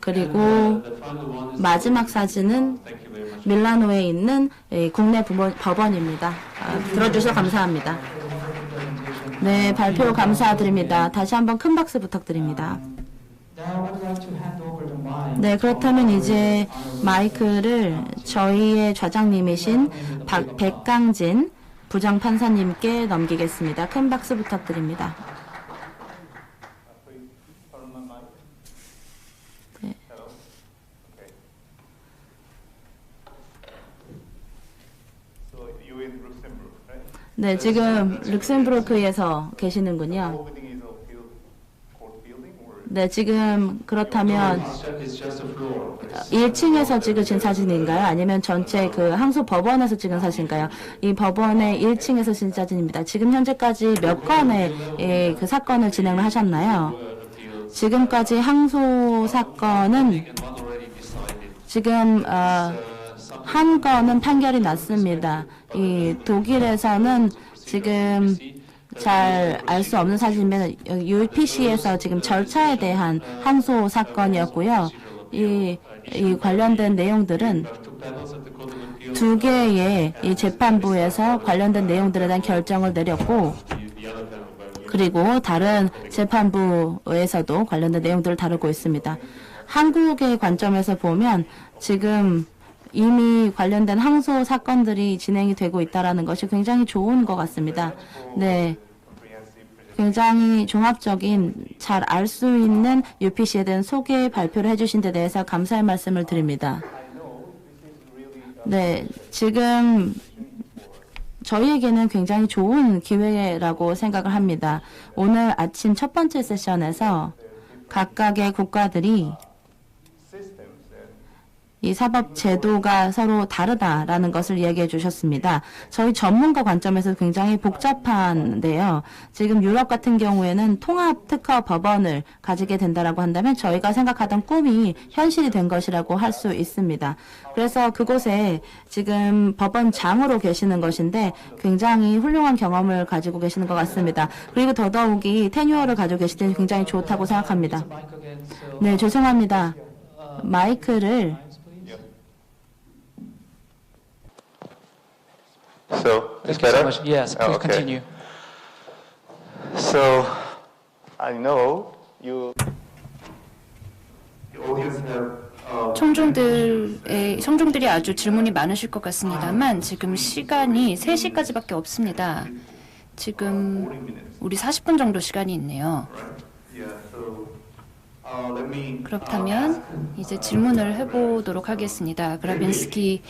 C: 그리고 마지막 사진은 밀라노에 있는 국내 법원입니다. 들어주셔서 감사합니다. 네, 발표 감사드립니다. 다시 한번 큰 박수 부탁드립니다. 네, 그렇다면 이제 마이크를 저희의 좌장님이신 백강진 부장판사님께 넘기겠습니다. 큰 박수 부탁드립니다. 네. 네, 지금 룩셈부르크에서 계시는군요. 네, 지금 그렇다면 1층에서 찍으신 사진인가요? 아니면 전체 그 항소 법원에서 찍은 사진인가요? 이 법원의 1층에서 찍은 사진입니다. 지금 현재까지 몇 건의 그 사건을 진행을 하셨나요? 지금까지 항소 사건은 지금 한 건은 판결이 났습니다. 이 독일에서는 지금 잘 알 수 없는 사진이면 UPC에서 지금 절차에 대한 항소 사건이었고요. 이 관련된 내용들은 두 개의 이 재판부에서 관련된 내용들에 대한 결정을 내렸고, 그리고 다른 재판부에서도 관련된 내용들을 다루고 있습니다. 한국의 관점에서 보면 지금 이미 관련된 항소 사건들이 진행이 되고 있다는 것이 굉장히 좋은 것 같습니다. 네, 굉장히 종합적인 잘 알 수 있는 UPC에 대한 소개 발표를 해주신 데 대해서 감사의 말씀을 드립니다. 네, 지금 저희에게는 굉장히 좋은 기회라고 생각을 합니다. 오늘 아침 첫 번째 세션에서 각각의 국가들이 이 사법 제도가 서로 다르다라는 것을 이야기해 주셨습니다. 저희 전문가 관점에서 굉장히 복잡한데요. 지금 유럽 같은 경우에는 통합 특허 법원을 가지게 된다라고 한다면 저희가 생각하던 꿈이 현실이 된 것이라고 할 수 있습니다. 그래서 그곳에 지금 법원장으로 계시는 것인데 굉장히 훌륭한 경험을 가지고 계시는 것 같습니다. 그리고 더더욱이 테뉴어를 가지고 계실 때 굉장히 좋다고 생각합니다. 네, 죄송합니다. 마이크를
D: So, is
A: Thank you so
D: better?
A: much. Yes, please
D: Okay.
A: continue.
D: So, I know you audience have
B: 청중들이 아주 질문이 많으실 것 같습니다만 지금 시간이 3시까지밖에 없습니다. 지금 우리 40분 정도 시간이 있네요. 그렇다면 이제 질문을 해보도록 하겠습니다. 그라빈스키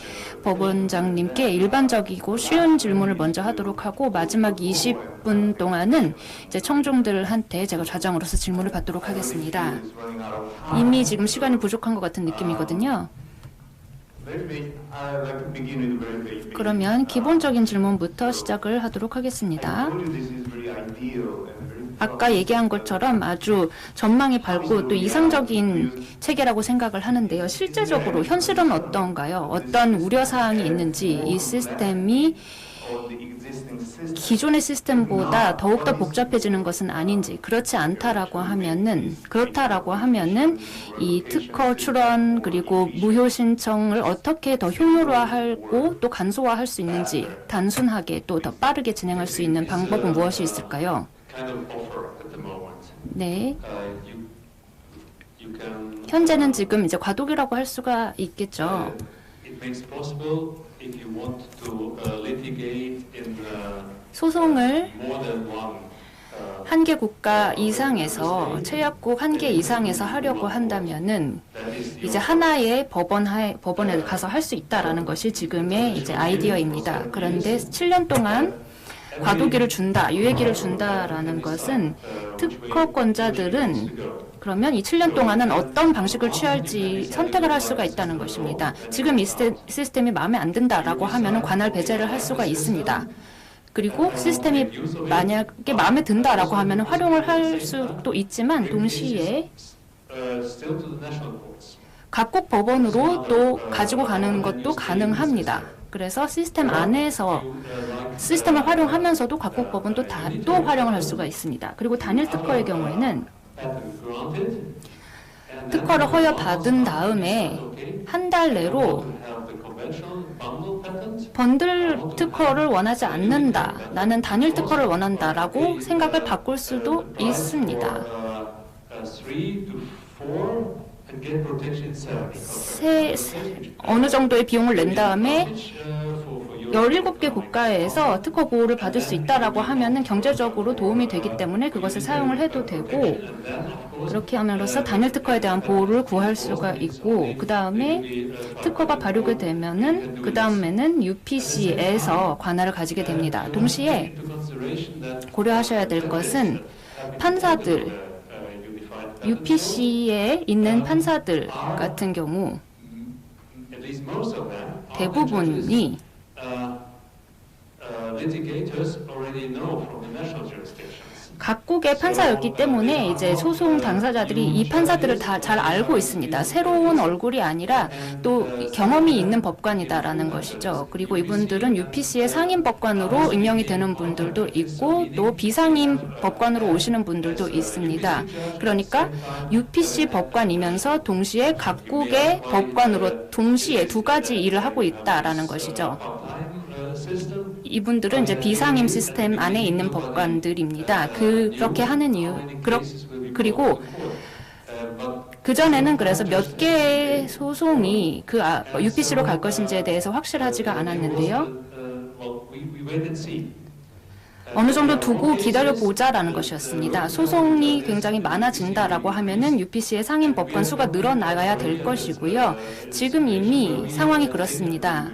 B: 법원장님께 일반적이고 쉬운 질문을 먼저 하도록 하고 마지막 20분 동안은 이제 청중들한테 제가 좌장으로서 질문을 받도록 하겠습니다. 이미 지금 시간이 부족한 것 같은 느낌이거든요. 그러면 기본적인 질문부터 시작을 하도록 하겠습니다. 아까 얘기한 것처럼 아주 전망이 밝고 또 이상적인 체계라고 생각을 하는데요. 실제적으로 현실은 어떤가요? 어떤 우려사항이 있는지 이 시스템이 기존의 시스템보다 더욱더 복잡해지는 것은 아닌지, 그렇다라고 하면은 이 특허 출원 그리고 무효 신청을 어떻게 더 효율화하고 또 간소화할 수 있는지, 단순하게 또 더 빠르게 진행할 수 있는 방법은 무엇이 있을까요? 네. 현재는 지금 이제 과도기라고 할 수가 있겠죠. 소송을 한 개 국가 이상에서, 최약국 한 개 이상에서 하려고 한다면은 이제 하나의 법원에 가서 할 수 있다라는 것이 지금의 이제 아이디어입니다. 그런데 7년 동안 과도기를 준다, 유예기를 준다라는 것은 특허권자들은 그러면 이 7년 동안은 어떤 방식을 취할지 선택을 할 수가 있다는 것입니다. 지금 이 시스템이 마음에 안 든다라고 하면 관할 배제를 할 수가 있습니다. 그리고 시스템이 만약에 마음에 든다라고 하면 활용을 할 수도 있지만 동시에 각국 법원으로 또 가지고 가는 것도 가능합니다. 그래서 시스템 안에서 시스템을 활용하면서도 각국 법원도 또 활용을 할 수가 있습니다. 그리고 단일 특허의 경우에는 특허를 허여받은 다음에 한 달 내로 번들 특허를 원하지 않는다, 나는 단일 특허를 원한다라고 생각을 바꿀 수도 있습니다. 어느 정도의 비용을 낸 다음에 17개 국가에서 특허 보호를 받을 수 있다라고 하면은 경제적으로 도움이 되기 때문에 그것을 사용을 해도 되고, 그렇게 함으로써 단일 특허에 대한 보호를 구할 수가 있고, 그 다음에 특허가 발효가 되면은 그 다음에는 UPC에서 관할을 가지게 됩니다. 동시에 고려하셔야 될 것은 판사들, UPC에 있는 판사들 같은 경우 대부분이 각국의 판사였기 때문에 이제 소송 당사자들이 이 판사들을 다 잘 알고 있습니다. 새로운 얼굴이 아니라 또 경험이 있는 법관이다라는 것이죠. 그리고 이분들은 UPC의 상임 법관으로 임명이 되는 분들도 있고 또 비상임 법관으로 오시는 분들도 있습니다. 그러니까 UPC 법관이면서 동시에 각국의 법관으로 동시에 두 가지 일을 하고 있다라는 것이죠. 이분들은 이제 비상임 시스템 안에 있는 법관들입니다. 그렇게 하는 이유, 그리고 그전에는 그래서 몇 개의 소송이 UPC로 갈 것인지에 대해서 확실하지가 않았는데요. 어느 정도 두고 기다려보자라는 것이었습니다. 소송이 굉장히 많아진다라고 하면은 UPC의 상임 법관 수가 늘어나야 될 것이고요. 지금 이미 상황이 그렇습니다.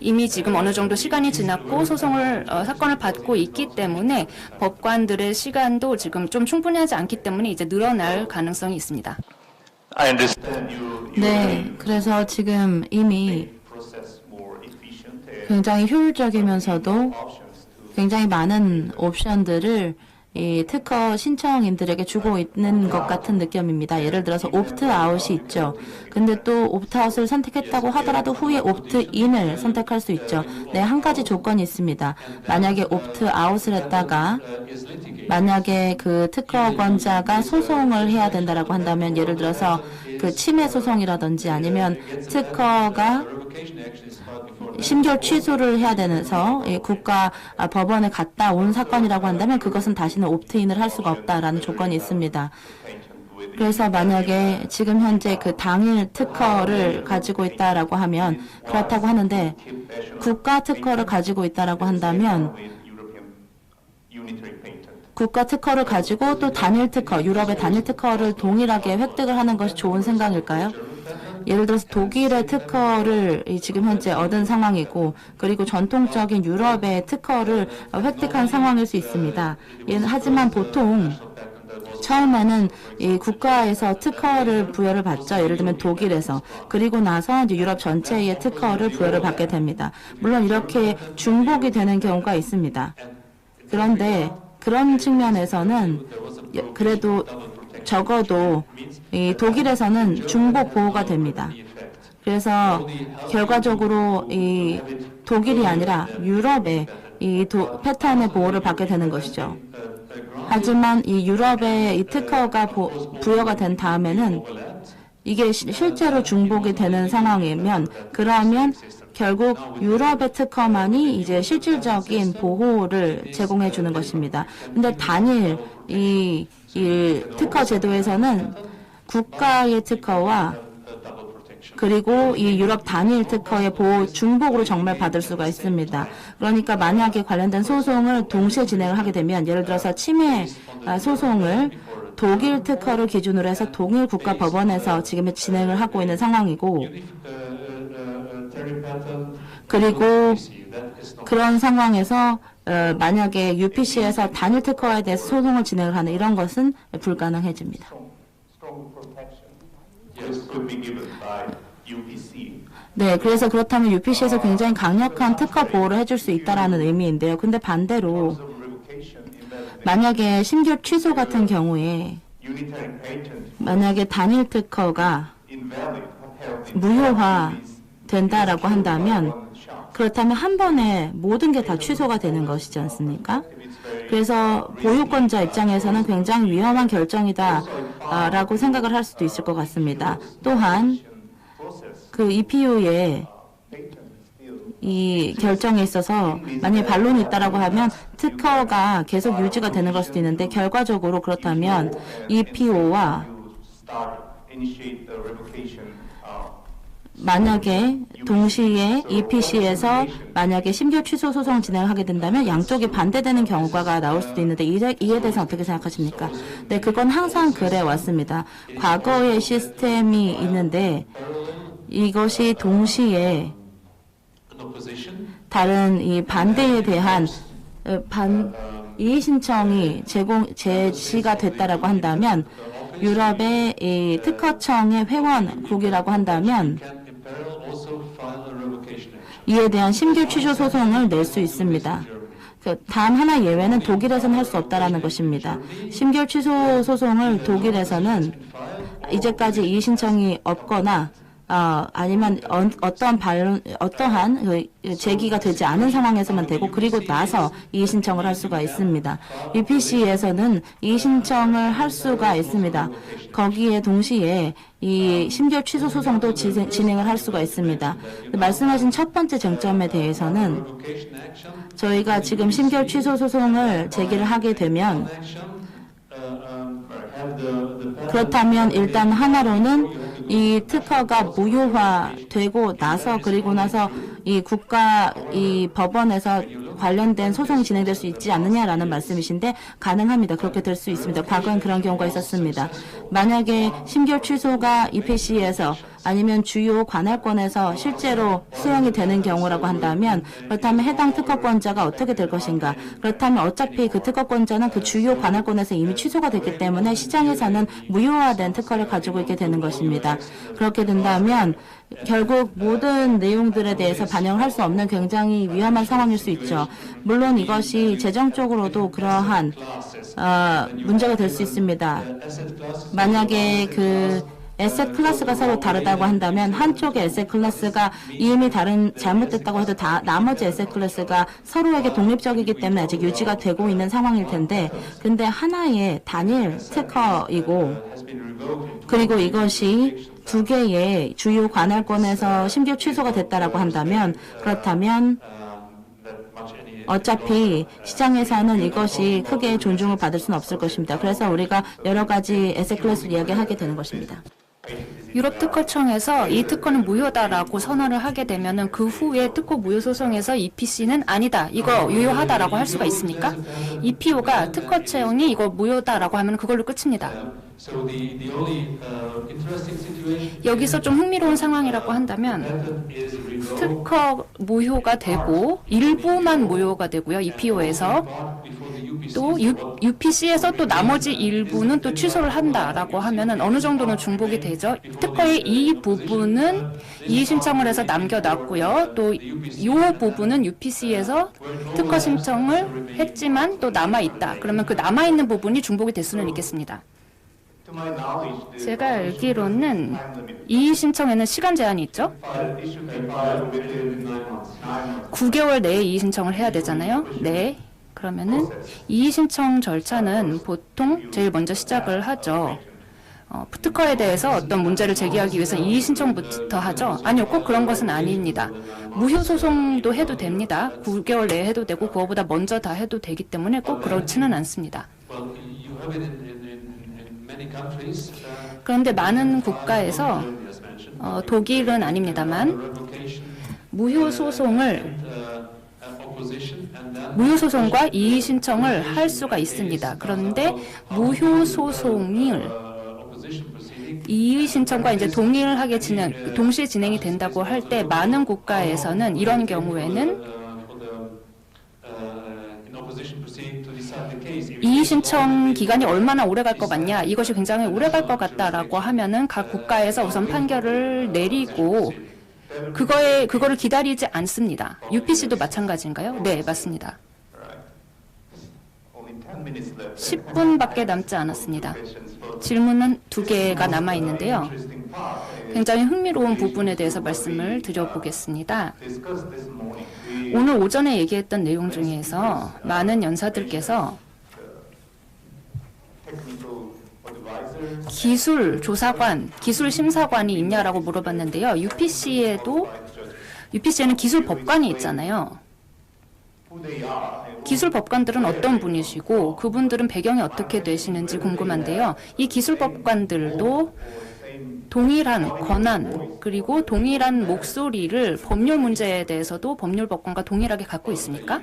B: 이미 지금 어느 정도 시간이 지났고 사건을 받고 있기 때문에 법관들의 시간도 지금 좀 충분하지 않기 때문에 이제 늘어날 가능성이 있습니다.
C: 네, 그래서 지금 이미 굉장히 효율적이면서도 굉장히 많은 옵션들을 이 특허 신청인들에게 주고 있는 것 같은 느낌입니다. 예를 들어서 옵트아웃이 있죠. 근데 또 옵트아웃을 선택했다고 하더라도 후에 옵트인을 선택할 수 있죠. 네, 한 가지 조건이 있습니다. 만약에 옵트아웃을 했다가 만약에 그 특허권자가 소송을 해야 된다라고 한다면, 예를 들어서 그 침해 소송이라든지 아니면 특허가 심결 취소를 해야 되면서 국가 법원에 갔다 온 사건이라고 한다면 그것은 다시는 옵트인을 할 수가 없다라는 조건이 있습니다. 그래서 만약에 지금 현재 그 당일 특허를 가지고 있다라고 하면, 그렇다고 하는데 국가 특허를 가지고 있다라고 한다면 국가 특허를 가지고 또 단일 특허, 유럽의 단일 특허를 동일하게 획득을 하는 것이 좋은 생각일까요? 예를 들어서 독일의 특허를 지금 현재 얻은 상황이고, 그리고 전통적인 유럽의 특허를 획득한 상황일 수 있습니다. 하지만 보통 처음에는 이 국가에서 특허를 부여를 받죠. 예를 들면 독일에서. 그리고 나서 이제 유럽 전체의 특허를 부여를 받게 됩니다. 물론 이렇게 중복이 되는 경우가 있습니다. 그런데 그런 측면에서는 그래도 적어도 이 독일에서는 중복 보호가 됩니다. 그래서 결과적으로 이 독일이 아니라 유럽의 이 패턴의 보호를 받게 되는 것이죠. 하지만 이 유럽의 이 특허가 부여가 된 다음에는 이게 실제로 중복이 되는 상황이면 그러면 결국 유럽의 특허만이 이제 실질적인 보호를 제공해 주는 것입니다. 근데 단일 이 특허 제도에서는 국가의 특허와 그리고 이 유럽 단일 특허의 보호 중복으로 정말 받을 수가 있습니다. 그러니까 만약에 관련된 소송을 동시에 진행을 하게 되면 예를 들어서 침해 소송을 독일 특허를 기준으로 해서 동일 국가 법원에서 지금 진행을 하고 있는 상황이고 그리고 그런 상황에서 만약에 UPC에서 단일 특허에 대해서 소송을 진행을 하는 이런 것은 불가능해집니다. 네, 그래서 그렇다면 UPC에서 굉장히 강력한 특허 보호를 해줄 수 있다라는 의미인데요. 근데 반대로 만약에 심결 취소 같은 경우에 만약에 단일 특허가 무효화 된다라고 한다면 그렇다면 한 번에 모든 게 다 취소가 되는 것이지 않습니까? 그래서 보유권자 입장에서는 굉장히 위험한 결정이다라고 생각을 할 수도 있을 것 같습니다. 또한 그 EPU의 이 결정에 있어서 만약에 반론이 있다라고 하면 특허가 계속 유지가 되는 걸 수도 있는데 결과적으로 그렇다면 EPO와 만약에 동시에 EPC에서 만약에 심결 취소 소송 진행을 하게 된다면 양쪽이 반대되는 경우가 나올 수도 있는데 이에 대해서 어떻게 생각하십니까? 네, 그건 항상 그래 왔습니다. 과거의 시스템이 있는데 이것이 동시에 다른 이 반대에 대한 이의 신청이 제시가 됐다라고 한다면 유럽의 이 특허청의 회원국이라고 한다면 이에 대한 심결 취소 소송을 낼 수 있습니다. 단 하나 예외는 독일에서는 할 수 없다라는 것입니다. 심결 취소 소송을 독일에서는 이제까지 이의 신청이 없거나 아니면 어떠한 제기가 되지 않은 상황에서만 되고 그리고 나서 이의 신청을 할 수가 있습니다. UPC에서는 이의 신청을 할 수가 있습니다. 거기에 동시에 이 심결 취소 소송도 진행을 할 수가 있습니다. 말씀하신 첫 번째 쟁점에 대해서는 저희가 지금 심결 취소 소송을 제기를 하게 되면 그렇다면 일단 하나로는 이 특허가 무효화되고 나서 그리고 나서 이 법원에서 관련된 소송이 진행될 수 있지 않느냐라는 말씀이신데 가능합니다. 그렇게 될 수 있습니다. 과거엔 그런 경우가 있었습니다. 만약에 심결 취소가 EPC에서 아니면 주요 관할권에서 실제로 수행이 되는 경우라고 한다면 그렇다면 해당 특허권자가 어떻게 될 것인가? 그렇다면 어차피 그 특허권자는 그 주요 관할권에서 이미 취소가 됐기 때문에 시장에서는 무효화된 특허를 가지고 있게 되는 것입니다. 그렇게 된다면 결국 모든 내용들에 대해서 반영을 할 수 없는 굉장히 위험한 상황일 수 있죠. 물론 이것이 재정적으로도 그러한 문제가 될 수 있습니다. 만약에 그 에셋 클래스가 서로 다르다고 한다면 한쪽의 에셋 클래스가 이미 잘못됐다고 해도 나머지 에셋 클래스가 서로에게 독립적이기 때문에 아직 유지가 되고 있는 상황일 텐데 근데 하나의 단일 특허이고 그리고 이것이 두 개의 주요 관할권에서 심결 취소가 됐다라고 한다면 그렇다면 어차피 시장에서는 이것이 크게 존중을 받을 수는 없을 것입니다. 그래서 우리가 여러 가지 에셋 클래스를 이야기하게 되는 것입니다.
B: 유럽 특허청에서 이 특허는 무효다라고 선언을 하게 되면은 그 후에 특허 무효 소송에서 EPC는 아니다, 이거 유효하다라고 할 수가 있습니까? EPO가 특허청이 이거 무효다라고 하면 그걸로 끝입니다. 여기서 좀 흥미로운 상황이라고 한다면 특허 무효가 되고 일부만 무효가 되고요. EPO에서 또 UPC에서 또 나머지 일부는 또 취소를 한다라고 하면은 어느 정도는 중복이 되죠. 특허의 이 부분은 이의 신청을 해서 남겨놨고요. 또 이 부분은 UPC에서 특허 신청을 했지만 또 남아있다. 그러면 그 남아있는 부분이 중복이 될 수는 있겠습니다. 제가 알기로는 이의 신청에는 시간 제한이 있죠? 9개월 내에 이의 신청을 해야 되잖아요. 네. 그러면은 이의 신청 절차는 보통 제일 먼저 시작을 하죠. 특허에 대해서 어떤 문제를 제기하기 위해서 이의 신청부터 하죠. 아니요, 꼭 그런 것은 아닙니다. 무효 소송도 해도 됩니다. 9개월 내에 해도 되고 그거보다 먼저 다 해도 되기 때문에 꼭 그렇지는 않습니다. 그런데 많은 국가에서 독일은 아닙니다만 무효 소송과 이의 신청을 할 수가 있습니다. 그런데 무효 소송을 이의 신청과 이제 동시에 진행이 된다고 할 때 많은 국가에서는 이런 경우에는 이의 신청 기간이 얼마나 오래 갈 것 같냐, 이것이 굉장히 오래 갈 것 같다라고 하면은 각 국가에서 우선 판결을 내리고 그거를 기다리지 않습니다. UPC도 마찬가지인가요? 네, 맞습니다. 10분밖에 남지 않았습니다. 질문은 2개가 남아 있는데요. 굉장히 흥미로운 부분에 대해서 말씀을 드려보겠습니다. 오늘 오전에 얘기했던 내용 중에서 많은 연사들께서 기술 조사관, 기술 심사관이 있냐라고 물어봤는데요. UPC에는 기술 법관이 있잖아요. 기술 법관들은 어떤 분이시고 그분들은 배경이 어떻게 되시는지 궁금한데요. 이 기술 법관들도 동일한 권한 그리고 동일한 목소리를 법률 문제에 대해서도 법률 법관과 동일하게 갖고 있습니까?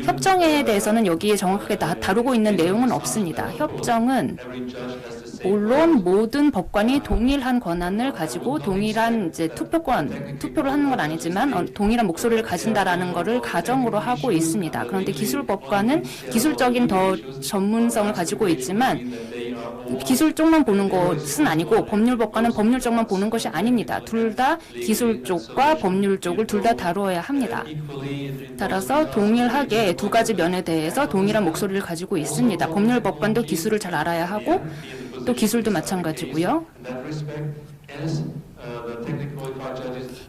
B: 협정에 대해서는 여기에 정확하게 다루고 있는 내용은 없습니다. 협정은 물론 모든 법관이 동일한 권한을 가지고 동일한 이제 투표를 하는 건 아니지만 동일한 목소리를 가진다라는 것을 가정으로 하고 있습니다. 그런데 기술 법관은 기술적인 더 전문성을 가지고 있지만 기술 쪽만 보는 것은 아니고 법률 법관은 법률 쪽만 보는 것이 아닙니다. 둘 다 기술 쪽과 법률 쪽을 둘 다 다루어야 합니다. 따라서 동일하게 두 가지 면에 대해서 동일한 목소리를 가지고 있습니다. 법률 법관도 기술을 잘 알아야 하고 또 기술도 마찬가지고요.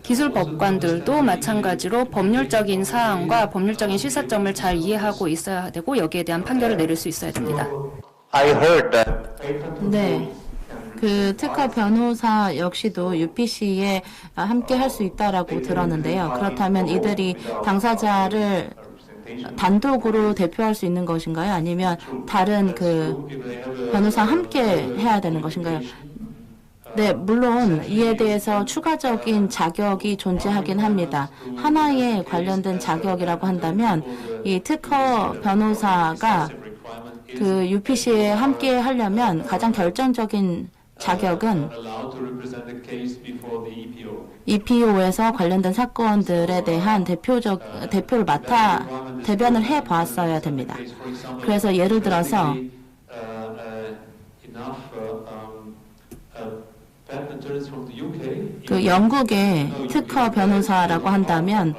B: 기술 법관들도 마찬가지로 법률적인 사항과 법률적인 시사점을 잘 이해하고 있어야 되고 여기에 대한 판결을 내릴 수 있어야 됩니다.
C: 네. 그 특허 변호사 역시도 UPC에 함께 할 수 있다라고 들었는데요. 그렇다면 이들이 당사자를 단독으로 대표할 수 있는 것인가요? 아니면 다른 그 변호사 함께 해야 되는 것인가요? 네, 물론 이에 대해서 추가적인 자격이 존재하긴 합니다. 하나에 관련된 자격이라고 한다면 이 특허 변호사가 그 UPC에 함께 하려면 가장 결정적인 자격은 EPO에서 관련된 사건들에 대한 대표를 맡아 대변을 해 보았어야 됩니다. 그래서 예를 들어서 그 영국의 특허 변호사라고 한다면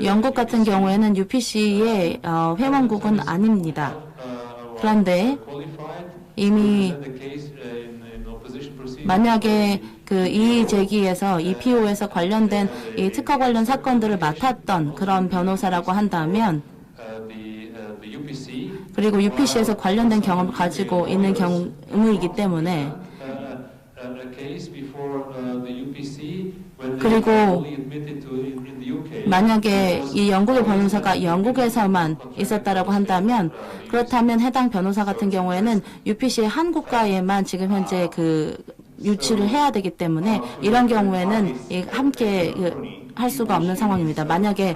C: 영국 같은 경우에는 UPC의 회원국은 아닙니다. 그런데 이미 만약에 그 이의 제기에서 EPO에서 관련된 이 특허 관련 사건들을 맡았던 그런 변호사라고 한다면 그리고 UPC에서 관련된 경험을 가지고 있는 경우이기 때문에 그리고 만약에 이 영국의 변호사가 영국에서만 있었다라고 한다면 그렇다면 해당 변호사 같은 경우에는 UPC의 한 국가에만 지금 현재 그 유치를 해야 되기 때문에 이런 경우에는 함께 할 수가 없는 상황입니다. 만약에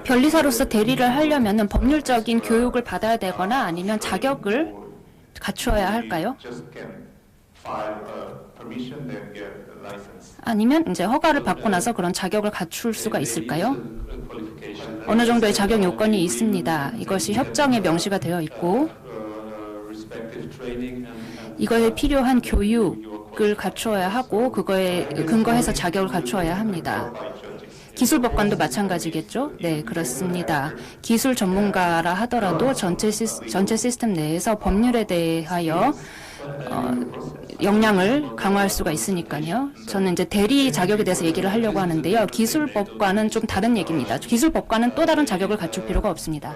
B: 변리사로서 대리를 하려면 법률적인 교육을 받아야 되거나 아니면 자격을 갖추어야 할까요? 아니면 이제 허가를 받고 나서 그런 자격을 갖출 수가 있을까요? 어느 정도의 자격 요건이 있습니다. 이것이 협정에 명시가 되어 있고 이거에 필요한 교육을 갖추어야 하고 그거에 근거해서 자격을 갖추어야 합니다. 기술법관도 마찬가지겠죠? 네, 그렇습니다. 기술 전문가라 하더라도 전체 시스템 내에서 법률에 대하여 역량을 강화할 수가 있으니까요. 저는 이제 대리 자격에 대해서 얘기를 하려고 하는데요. 기술법관은 좀 다른 얘기입니다. 기술법관은 또 다른 자격을 갖출 필요가 없습니다.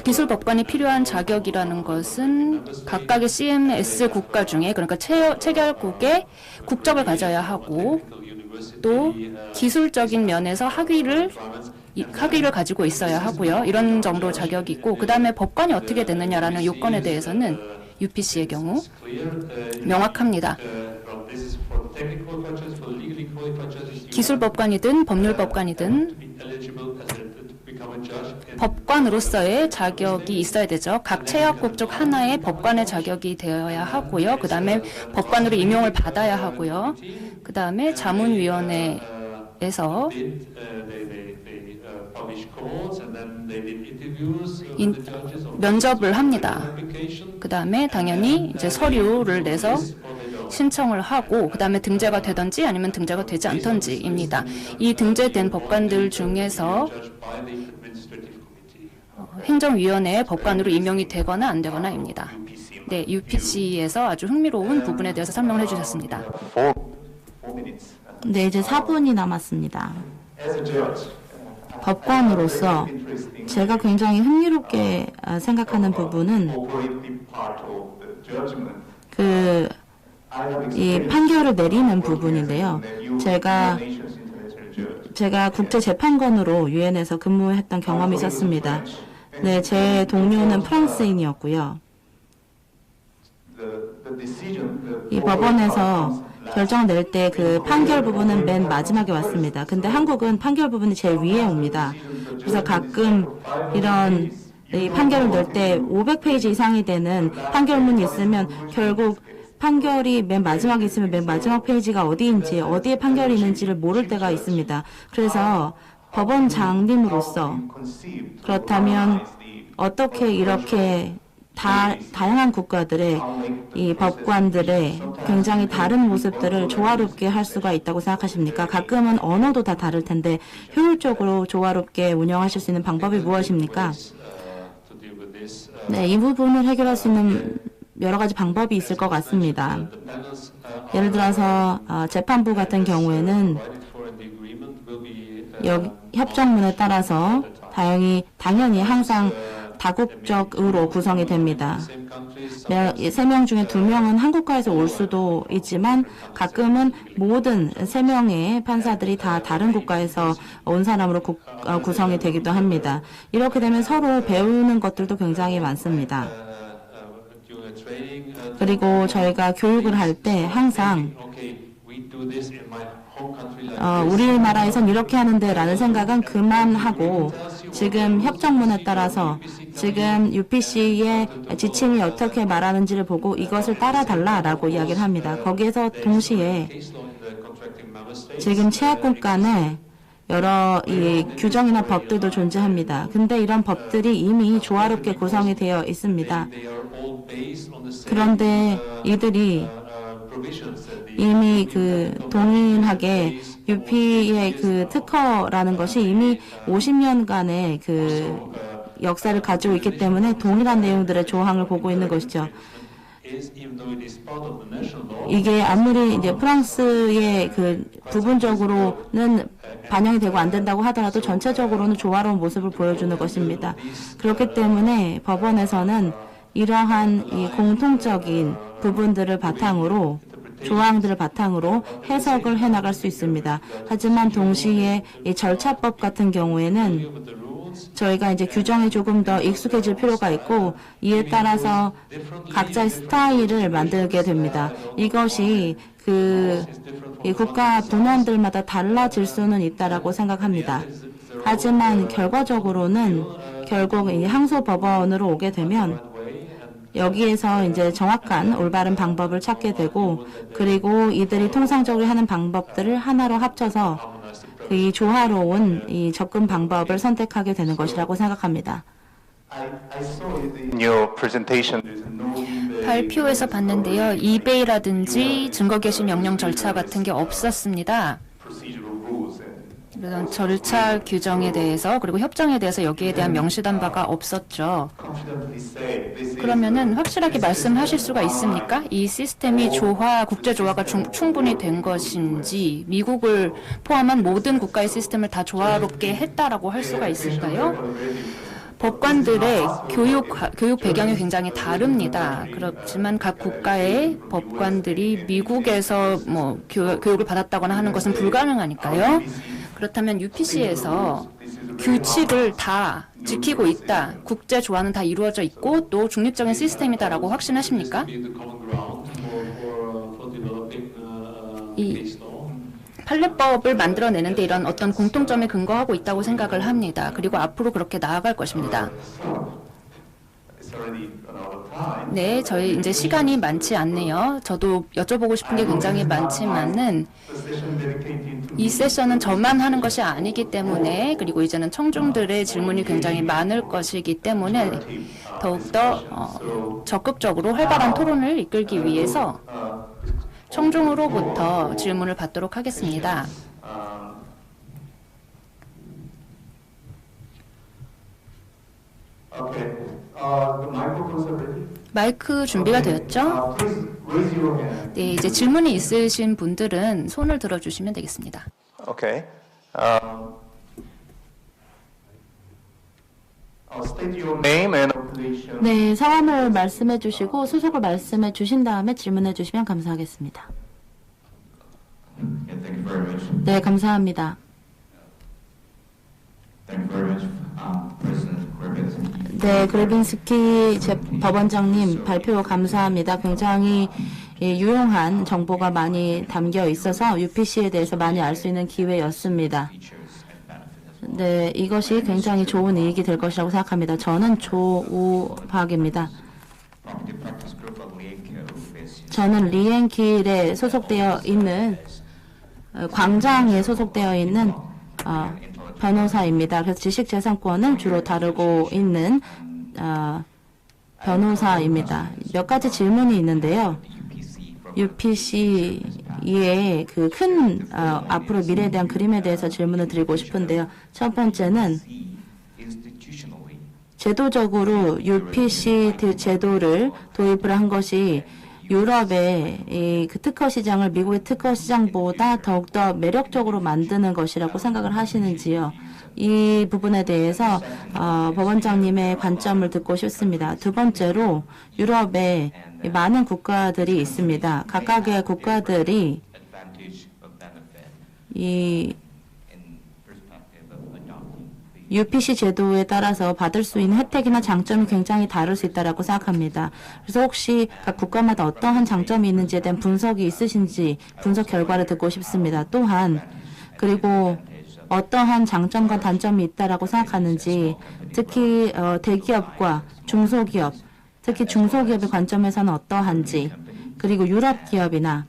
B: 기술법관이 필요한 자격이라는 것은 각각의 CMS 국가 중에, 그러니까 체결국에 국적을 가져야 하고, 또 기술적인 면에서 학위를 가지고 있어야 하고요. 이런 정도 자격이 있고, 그 다음에 법관이 어떻게 되느냐라는 요건에 대해서는 UPC의 경우 명확합니다. 기술법관이든 법률법관이든 법관으로서의 자격이 있어야 되죠. 각 체육국 중 하나의 법관의 자격이 되어야 하고요. 그 다음에 법관으로 임용을 받아야 하고요. 그 다음에 자문위원회에서 면접을 합니다. 그 다음에 당연히 이제 서류를 내서 신청을 하고, 그 다음에 등재가 되든지 아니면 등재가 되지 않던지입니다. 이 등재된 법관들 중에서 행정위원회의 법관으로 임명이 되거나 안 되거나입니다. 네, UPC에서 아주 흥미로운 부분에 대해서 설명을 해주셨습니다.
C: 네, 이제 4분이 남았습니다. 법관으로서 제가 굉장히 흥미롭게 생각하는 부분은 이 판결을 내리는 부분인데요. 제가 국제재판관으로 유엔에서 근무했던 경험이 있었습니다. 네, 제 동료는 프랑스인이었고요. 이 법원에서 결정을 낼 때 그 판결 부분은 맨 마지막에 왔습니다. 근데 한국은 판결 부분이 제일 위에 옵니다. 그래서 가끔 이런 이 판결을 낼 때 500페이지 이상이 되는 판결문이 있으면 결국 판결이 맨 마지막에 있으면 맨 마지막 페이지가 어디인지, 어디에 판결이 있는지를 모를 때가 있습니다. 그래서 법원장님으로서 그렇다면 어떻게 이렇게 다양한 국가들의 이 법관들의 굉장히 다른 모습들을 조화롭게 할 수가 있다고 생각하십니까? 가끔은 언어도 다 다를 텐데 효율적으로 조화롭게 운영하실 수 있는 방법이 무엇입니까? 네, 이 부분을 해결할 수 있는 여러 가지 방법이 있을 것 같습니다. 예를 들어서 재판부 같은 경우에는 협정문에 따라서 당연히 항상 다국적으로 구성이 됩니다. 3명 중에 2명은 한국가에서 올 수도 있지만 가끔은 모든 3명의 판사들이 다 다른 국가에서 온 사람으로 구성이 되기도 합니다. 이렇게 되면 서로 배우는 것들도 굉장히 많습니다. 그리고 저희가 교육을 할 때 항상 우리나라에선 이렇게 하는데 라는 생각은 그만하고 지금 협정문에 따라서 지금 UPC의 지침이 어떻게 말하는지를 보고 이것을 따라달라라고 이야기를 합니다. 거기에서 동시에 지금 체육국 간에 여러 이 규정이나 법들도 존재합니다. 근데 이런 법들이 이미 조화롭게 구성이 되어 있습니다. 그런데 이들이 이미 동일하게 UP의 특허라는 것이 이미 50년간의 역사를 가지고 있기 때문에 동일한 내용들의 조항을 보고 있는 것이죠. 이게 아무리 이제 프랑스의 부분적으로는 반영이 되고 안 된다고 하더라도 전체적으로는 조화로운 모습을 보여주는 것입니다. 그렇기 때문에 법원에서는 이러한 이 공통적인 부분들을 바탕으로 조항들을 바탕으로 해석을 해나갈 수 있습니다. 하지만 동시에 이 절차법 같은 경우에는 저희가 이제 규정에 조금 더 익숙해질 필요가 있고 이에 따라서 각자의 스타일을 만들게 됩니다. 이것이 이 국가 분원들마다 달라질 수는 있다라고 생각합니다. 하지만 결과적으로는 결국 이 항소법원으로 오게 되면 여기에서 이제 정확한 올바른 방법을 찾게 되고 그리고 이들이 통상적으로 하는 방법들을 하나로 합쳐서 이 조화로운 이 접근 방법을 선택하게 되는 것이라고 생각합니다.
B: 발표에서 봤는데요. 이베이라든지 증거 개시 명령 절차 같은 게 없었습니다. 그런 절차 규정에 대해서 그리고 협정에 대해서 여기에 대한 명시된 바가 없었죠. 그러면은 확실하게 말씀하실 수가 있습니까? 이 시스템이 국제 조화가 충분히 된 것인지 미국을 포함한 모든 국가의 시스템을 다 조화롭게 했다라고 할 수가 있을까요? 법관들의 교육 배경이 굉장히 다릅니다. 그렇지만 각 국가의 법관들이 미국에서 교육을 받았다거나 하는 것은 불가능하니까요. 그렇다면 UPC에서 규칙을 다 지키고 있다, 국제 조화는 다 이루어져 있고 또 중립적인 시스템이다라고 확신하십니까? 이 판례법을 만들어내는데 이런 어떤 공통점에 근거하고 있다고 생각을 합니다. 그리고 앞으로 그렇게 나아갈 것입니다. 네, 저희 이제 시간이 많지 않네요. 저도 여쭤보고 싶은 게 굉장히 많지만은 이 세션은 저만 하는 것이 아니기 때문에 그리고 이제는 청중들의 질문이 굉장히 많을 것이기 때문에 더욱더 적극적으로 활발한 토론을 이끌기 위해서 청중으로부터 질문을 받도록 하겠습니다. 마이크 준비가 되었죠? 네, 이제 질문이 있으신 분들은 손을 들어주시면 되겠습니다.
E: Okay. Name and affiliation.
C: 네, 성함을 말씀해 주시고 소속을 말씀해 주신 다음에 질문해 주시면 감사하겠습니다.
E: Yeah, thank you very much.
C: 네, 감사합니다.
E: Thank you very much, President Kravitsky.
C: 네, 그레빈스키 법원장님 발표 감사합니다. 굉장히 유용한 정보가 많이 담겨 있어서 UPC에 대해서 많이 알 수 있는 기회였습니다. 네, 이것이 굉장히 좋은 이익이 될 것이라고 생각합니다. 저는 조우박입니다. 저는 리엔킬에 소속되어 있는 광장에 소속되어 있는 변호사입니다. 그래서 지식재산권을 주로 다루고 있는 변호사입니다. 몇 가지 질문이 있는데요. UPC의 그 큰 앞으로 미래에 대한 그림에 대해서 질문을 드리고 싶은데요. 첫 번째는 제도적으로 UPC 제도를 도입을 한 것이 유럽의 그 특허 시장을 미국의 특허 시장보다 더욱더 매력적으로 만드는 것이라고 생각을 하시는지요? 이 부분에 대해서 법원장님의 관점을 듣고 싶습니다. 두 번째로 유럽에 많은 국가들이 있습니다. 각각의 국가들이 이 UPC 제도에 따라서 받을 수 있는 혜택이나 장점이 굉장히 다를 수 있다고 생각합니다. 그래서 혹시 각 국가마다 어떠한 장점이 있는지에 대한 분석이 있으신지 분석 결과를 듣고 싶습니다. 또한 그리고 어떠한 장점과 단점이 있다라고 생각하는지 특히 대기업과 중소기업, 특히 중소기업의 관점에서는 어떠한지 그리고 유럽 기업이나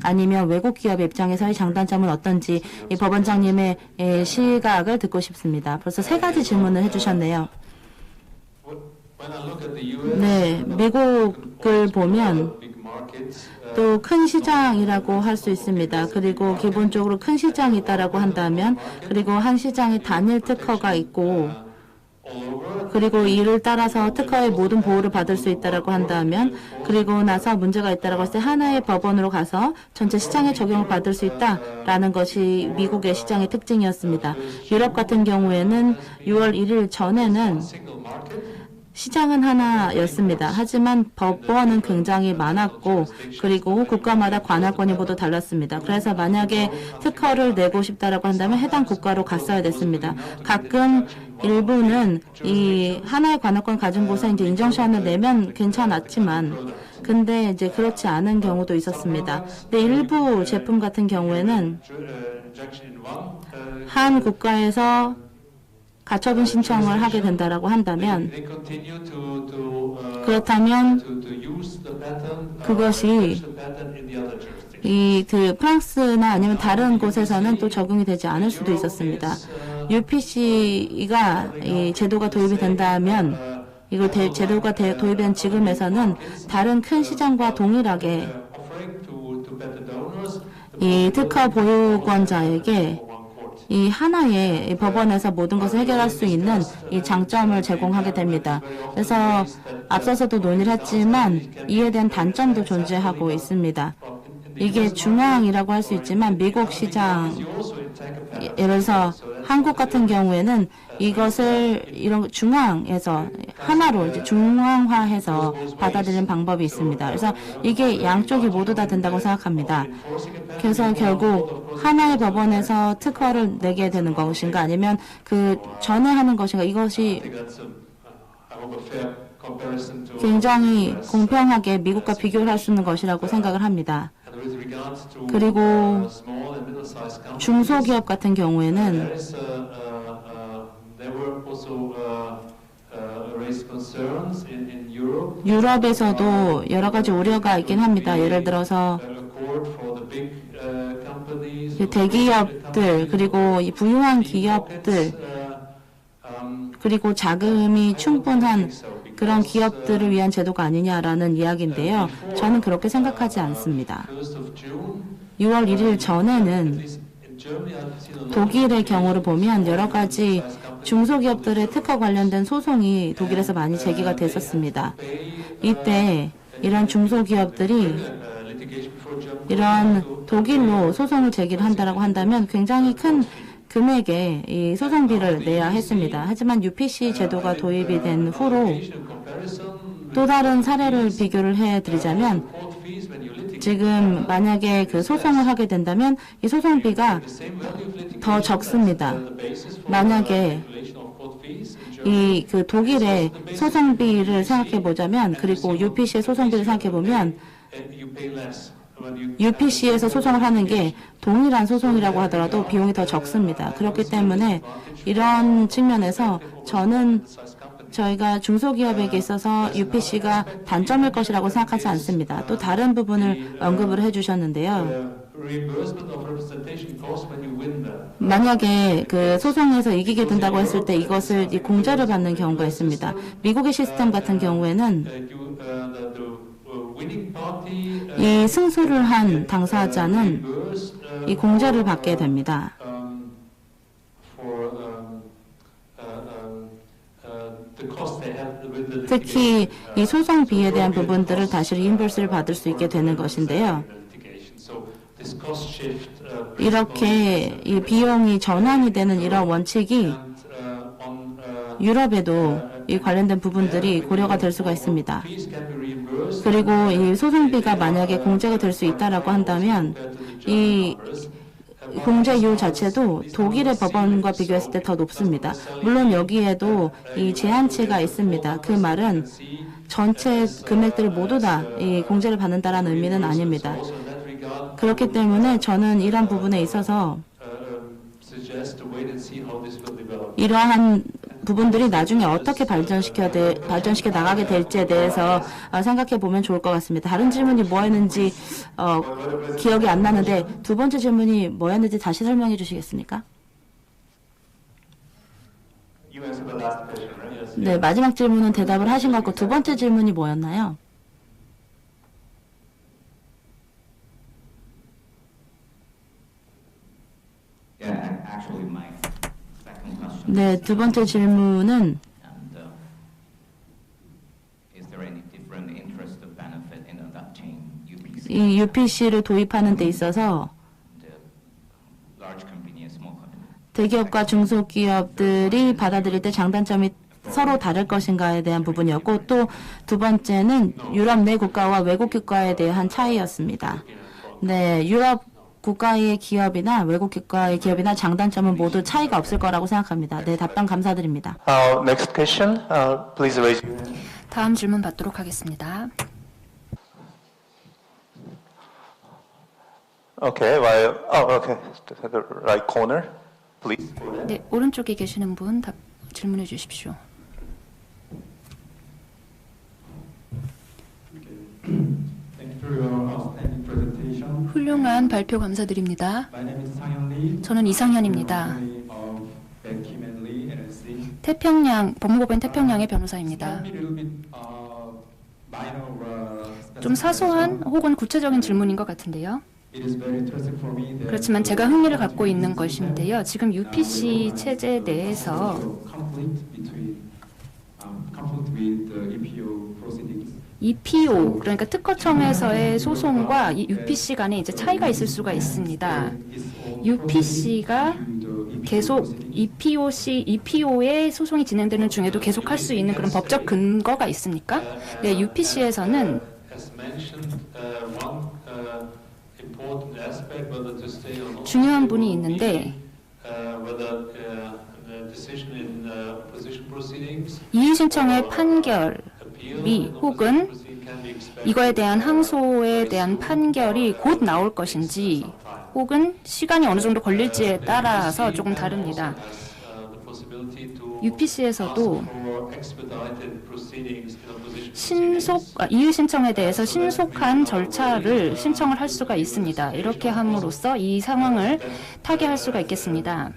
C: 아니면 외국 기업의 입장에서의 장단점은 어떤지 이 법원장님의 시각을 듣고 싶습니다. 벌써 세 가지 질문을 해주셨네요. 네, 미국을 보면 또 큰 시장이라고 할 수 있습니다. 그리고 기본적으로 큰 시장이 있다라고 한다면 그리고 한 시장에 단일 특허가 있고 그리고 이를 따라서 특허의 모든 보호를 받을 수 있다라고 한다면 그리고 나서 문제가 있다라고 했을 때 하나의 법원으로 가서 전체 시장에 적용을 받을 수 있다라는 것이 미국의 시장의 특징이었습니다. 유럽 같은 경우에는 6월 1일 전에는 시장은 하나였습니다. 하지만 법원은 굉장히 많았고 그리고 국가마다 관할권이 모두 달랐습니다. 그래서 만약에 특허를 내고 싶다라고 한다면 해당 국가로 갔어야 됐습니다. 가끔 일부는 이 하나의 관할권 가진 곳에 이제 인정시한을 내면 괜찮았지만 근데 이제 그렇지 않은 경우도 있었습니다. 근데 일부 제품 같은 경우에는 한 국가에서 가처분 신청을 하게 된다라고 한다면 그렇다면 그것이 그 프랑스나 아니면 다른 곳에서는 또 적용이 되지 않을 수도 있었습니다. UPC가 이 제도가 도입이 된다면 이걸 제도가 도입된 지금에서는 다른 큰 시장과 동일하게 이 특허 보유권자에게 이 하나의 법원에서 모든 것을 해결할 수 있는 이 장점을 제공하게 됩니다. 그래서 앞서서도 논의를 했지만 이에 대한 단점도 존재하고 있습니다. 이게 중앙이라고 할 수 있지만 미국 시장, 예를 들어서 한국 같은 경우에는 이것을 이런 중앙에서 하나로 이제 중앙화해서 받아들이는 방법이 있습니다. 그래서 이게 양쪽이 모두 다 된다고 생각합니다. 그래서 결국 하나의 법원에서 특허를 내게 되는 것인가 아니면 그 전에 하는 것인가 이것이 굉장히 공평하게 미국과 비교를 할 수 있는 것이라고 생각을 합니다. 그리고 중소기업 같은 경우에는 유럽에서도 여러 가지 우려가 있긴 합니다. 예를 들어서 대기업들 그리고 이 부유한 기업들 그리고 자금이 충분한 그런 기업들을 위한 제도가 아니냐라는 이야기인데요. 저는 그렇게 생각하지 않습니다. 6월 1일 전에는 독일의 경우를 보면 여러 가지 중소기업들의 특허 관련된 소송이 독일에서 많이 제기가 됐었습니다. 이때 이런 중소기업들이 이런 독일로 소송을 제기를 한다라고 한다면 굉장히 큰 금액의 이 소송비를 내야 했습니다. 하지만 UPC 제도가 도입이 된 후로 또 다른 사례를 비교를 해드리자면 지금 만약에 그 소송을 하게 된다면 이 소송비가 더 적습니다. 만약에 이 그 독일의 소송비를 생각해 보자면 그리고 UPC의 소송비를 생각해 보면 UPC에서 소송을 하는 게 동일한 소송이라고 하더라도 비용이 더 적습니다. 그렇기 때문에 이런 측면에서 저는 저희가 중소기업에게 있어서 UPC가 단점일 것이라고 생각하지 않습니다. 또 다른 부분을 언급을 해주셨는데요. 만약에 그 소송에서 이기게 된다고 했을 때 이것을 이 공제를 받는 경우가 있습니다. 미국의 시스템 같은 경우에는 이 승소를 한 당사자는 이 공제를 받게 됩니다. 특히 이 소송비에 대한 부분들을 다시 리임버스를 받을 수 있게 되는 것인데요. 이렇게 이 비용이 전환이 되는 이런 원칙이 유럽에도 이 관련된 부분들이 고려가 될 수가 있습니다. 그리고 이 소송비가 만약에 공제가 될 수 있다라고 한다면 이 공제율 자체도 독일의 법원과 비교했을 때 더 높습니다. 물론 여기에도 이 제한치가 있습니다. 그 말은 전체 금액들을 모두 다 이 공제를 받는다라는 의미는 아닙니다. 그렇기 때문에 저는 이런 부분에 있어서 이러한 부분들이 나중에 어떻게 발전시켜 나가게 될지에 대해서 생각해 보면 좋을 것 같습니다. 다른 질문이 뭐였는지 기억이 안 나는데 두 번째 질문이 뭐였는지 다시 설명해 주시겠습니까? 네, 마지막 질문은 대답을 하신 것 같고 두 번째 질문이 뭐였나요? 네, 두 번째 질문은 이 UPC를 도입하는 데 있어서 대기업과 중소기업들이 받아들일 때 장단점이 서로 다를 것인가에 대한 부분이었고 또 두 번째는 유럽 내 국가와 외국 국가에 대한 차이였습니다. 네, 유럽 국가의 기업이나 외국 국가의 기업이나 장단점은 모두 차이가 없을 거라고 생각합니다. 네, 답변 감사드립니다.
E: Next question. Please raise your hand.
B: 다음 질문 받도록 하겠습니다.
E: Okay, okay. The right corner, please.
B: 네, 오른쪽에 계시는 분 질문해 주십시오. 훌륭한 발표 감사드립니다. 저는 이상현입니다. 법무법인 태평양의 변호사입니다. 좀 사소한 혹은 구체적인 질문인 것 같은데요. 그렇지만 제가 흥미를 갖고 있는 것인데요. 지금 UPC 체제 내에서 EPO, 그러니까 특허청에서의 소송과 이 UPC 간에 이제 차이가 있을 수가 있습니다. UPC가 계속 EPO의 소송이 진행되는 중에도 계속 할 수 있는 그런 법적 근거가 있습니까? 네, UPC에서는 중요한 분이 있는데 이의 신청의 판결이 혹은 이거에 대한 항소에 대한 판결이 곧 나올 것인지 혹은 시간이 어느 정도 걸릴지에 따라서 조금 다릅니다. UPC에서도 이의 신청에 대해서 신속한 절차를 신청을 할 수가 있습니다. 이렇게 함으로써 이 상황을 타개할 수가 있겠습니다.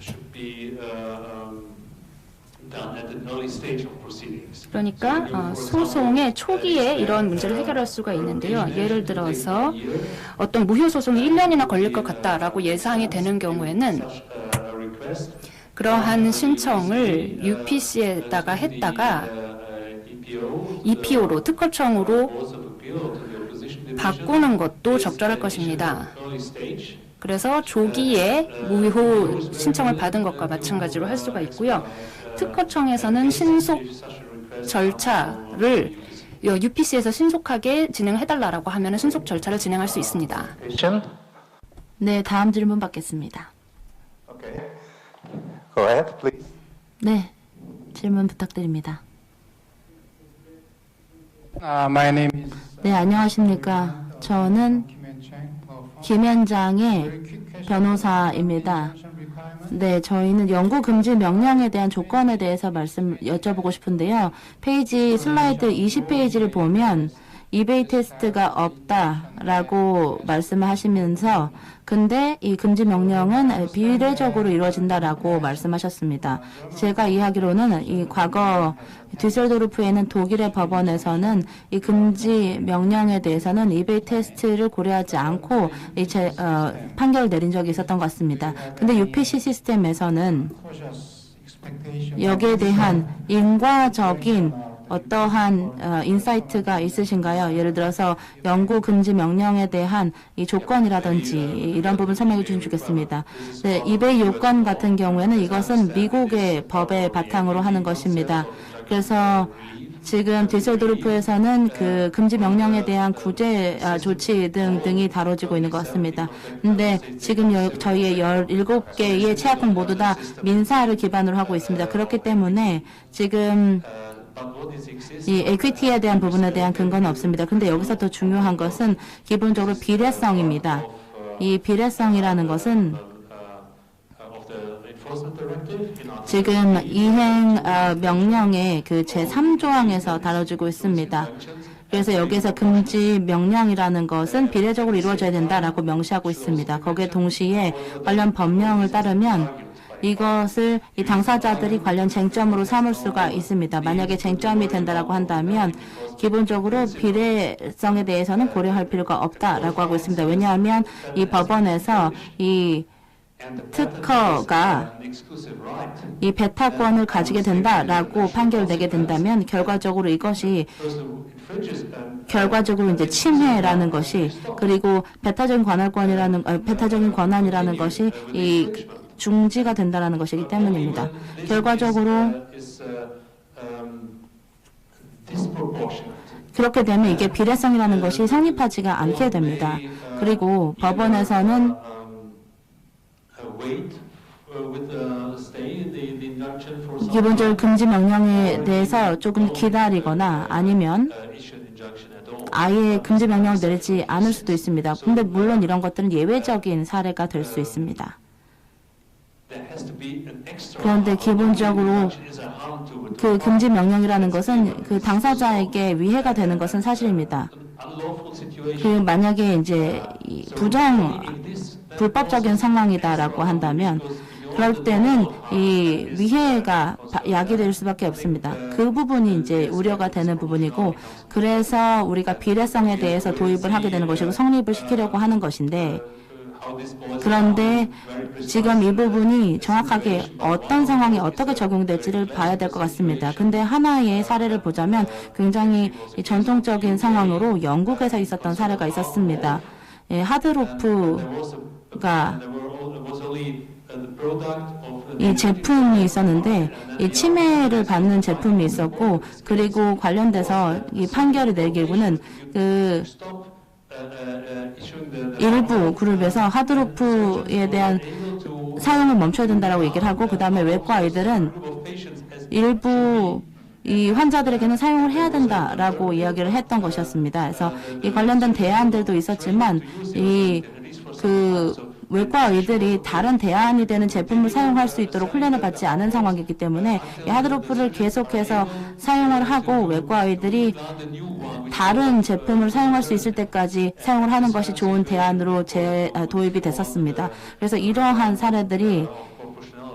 B: 그러니까 소송의 초기에 이런 문제를 해결할 수가 있는데요. 예를 들어서 어떤 무효 소송이 1년이나 걸릴 것 같다라고 예상이 되는 경우에는 그러한 신청을 UPC에다가 했다가 EPO로 특허청으로 바꾸는 것도 적절할 것입니다. 그래서 조기에 무효 신청을 받은 것과 마찬가지로 할 수가 있고요. 특허청에서는 신속 절차를 UPC에서 신속하게 진행해달라고 하면 신속 절차를 진행할 수 있습니다.
C: 네, 다음 질문 받겠습니다.
E: Okay. Go ahead, please.
C: 네, 질문 부탁드립니다.
F: My name is
C: 네, 안녕하십니까. 저는 김현장의 변호사입니다. 네, 저희는 연구 금지 명령에 대한 조건에 대해서 여쭤보고 싶은데요. 슬라이드 20페이지를 보면 이베이 테스트가 없다라고 말씀을 하시면서 근데 이 금지 명령은 비례적으로 이루어진다라고 말씀하셨습니다. 제가 이해하기로는 이 과거 düsseldorf에는 독일의 법원에서는 이 금지 명령에 대해서는 이베이 테스트를 고려하지 않고 판결을 내린 적이 있었던 것 같습니다. 근데 UPC 시스템에서는 여기에 대한 인과적인 어떠한 인사이트가 있으신가요? 예를 들어서 연구 금지 명령에 대한 이 조건이라든지 이런 부분 설명해 주시면 좋겠습니다. 네, 이베이 요건 같은 경우에는 이것은 미국의 법의 바탕으로 하는 것입니다. 그래서 지금 düsseldorf에서는 그 금지 명령에 대한 구제 조치 등이 다뤄지고 있는 것 같습니다. 근데 지금 저희의 17개의 체약국 모두 다 민사를 기반으로 하고 있습니다. 그렇기 때문에 지금 이 에퀴티에 대한 부분에 대한 근거는 없습니다. 근데 여기서 더 중요한 것은 기본적으로 비례성입니다. 이 비례성이라는 것은 지금 이행 명령의 그 제3조항에서 다뤄지고 있습니다. 그래서 여기에서 금지 명령이라는 것은 비례적으로 이루어져야 된다라고 명시하고 있습니다. 거기에 동시에 관련 법령을 따르면 이것을 이 당사자들이 관련 쟁점으로 삼을 수가 있습니다. 만약에 쟁점이 된다라고 한다면 기본적으로 비례성에 대해서는 고려할 필요가 없다라고 하고 있습니다. 왜냐하면 이 법원에서 이 특허가 이 배타권을 가지게 된다라고 판결되게 된다면 결과적으로 이것이 이제 침해라는 것이 그리고 배타적인 권한이라는 것이 이 중지가 된다는 것이기 때문입니다. 결과적으로 그렇게 되면 이게 비례성이라는 것이 성립하지가 않게 됩니다. 그리고 법원에서는 기본적으로 금지 명령에 대해서 조금 기다리거나 아니면 아예 금지 명령을 내리지 않을 수도 있습니다. 근데 물론 이런 것들은 예외적인 사례가 될 수 있습니다. 그런데 기본적으로 그 금지 명령이라는 것은 그 당사자에게 위해가 되는 것은 사실입니다. 만약에 이제 불법적인 상황이다라고 한다면 그럴 때는 이 위해가 야기될 수밖에 없습니다. 그 부분이 이제 우려가 되는 부분이고 그래서 우리가 비례성에 대해서 도입을 하게 되는 것이고 성립을 시키려고 하는 것인데 그런데 지금 이 부분이 정확하게 어떤 상황에 어떻게 적용될지를 봐야 될 것 같습니다. 근데 하나의 사례를 보자면 굉장히 전통적인 상황으로 영국에서 있었던 사례가 있었습니다. 예, 하드로프가 이 제품이 있었는데 이 침해를 받는 제품이 있었고, 그리고 관련돼서 이 판결이 내기로는 그 일부 그룹에서 하드로프에 대한 사용을 멈춰야 된다라고 얘기를 하고, 그 다음에 외과 아이들은 일부 이 환자들에게는 사용을 해야 된다라고 이야기를 했던 것이었습니다. 그래서 이 관련된 대안들도 있었지만 외과 의들이 다른 대안이 되는 제품을 사용할 수 있도록 훈련을 받지 않은 상황이기 때문에 이 하드로프를 계속해서 사용을 하고 외과 의들이 다른 제품을 사용할 수 있을 때까지 사용을 하는 것이 좋은 대안으로 도입이 됐었습니다. 그래서 이러한 사례들이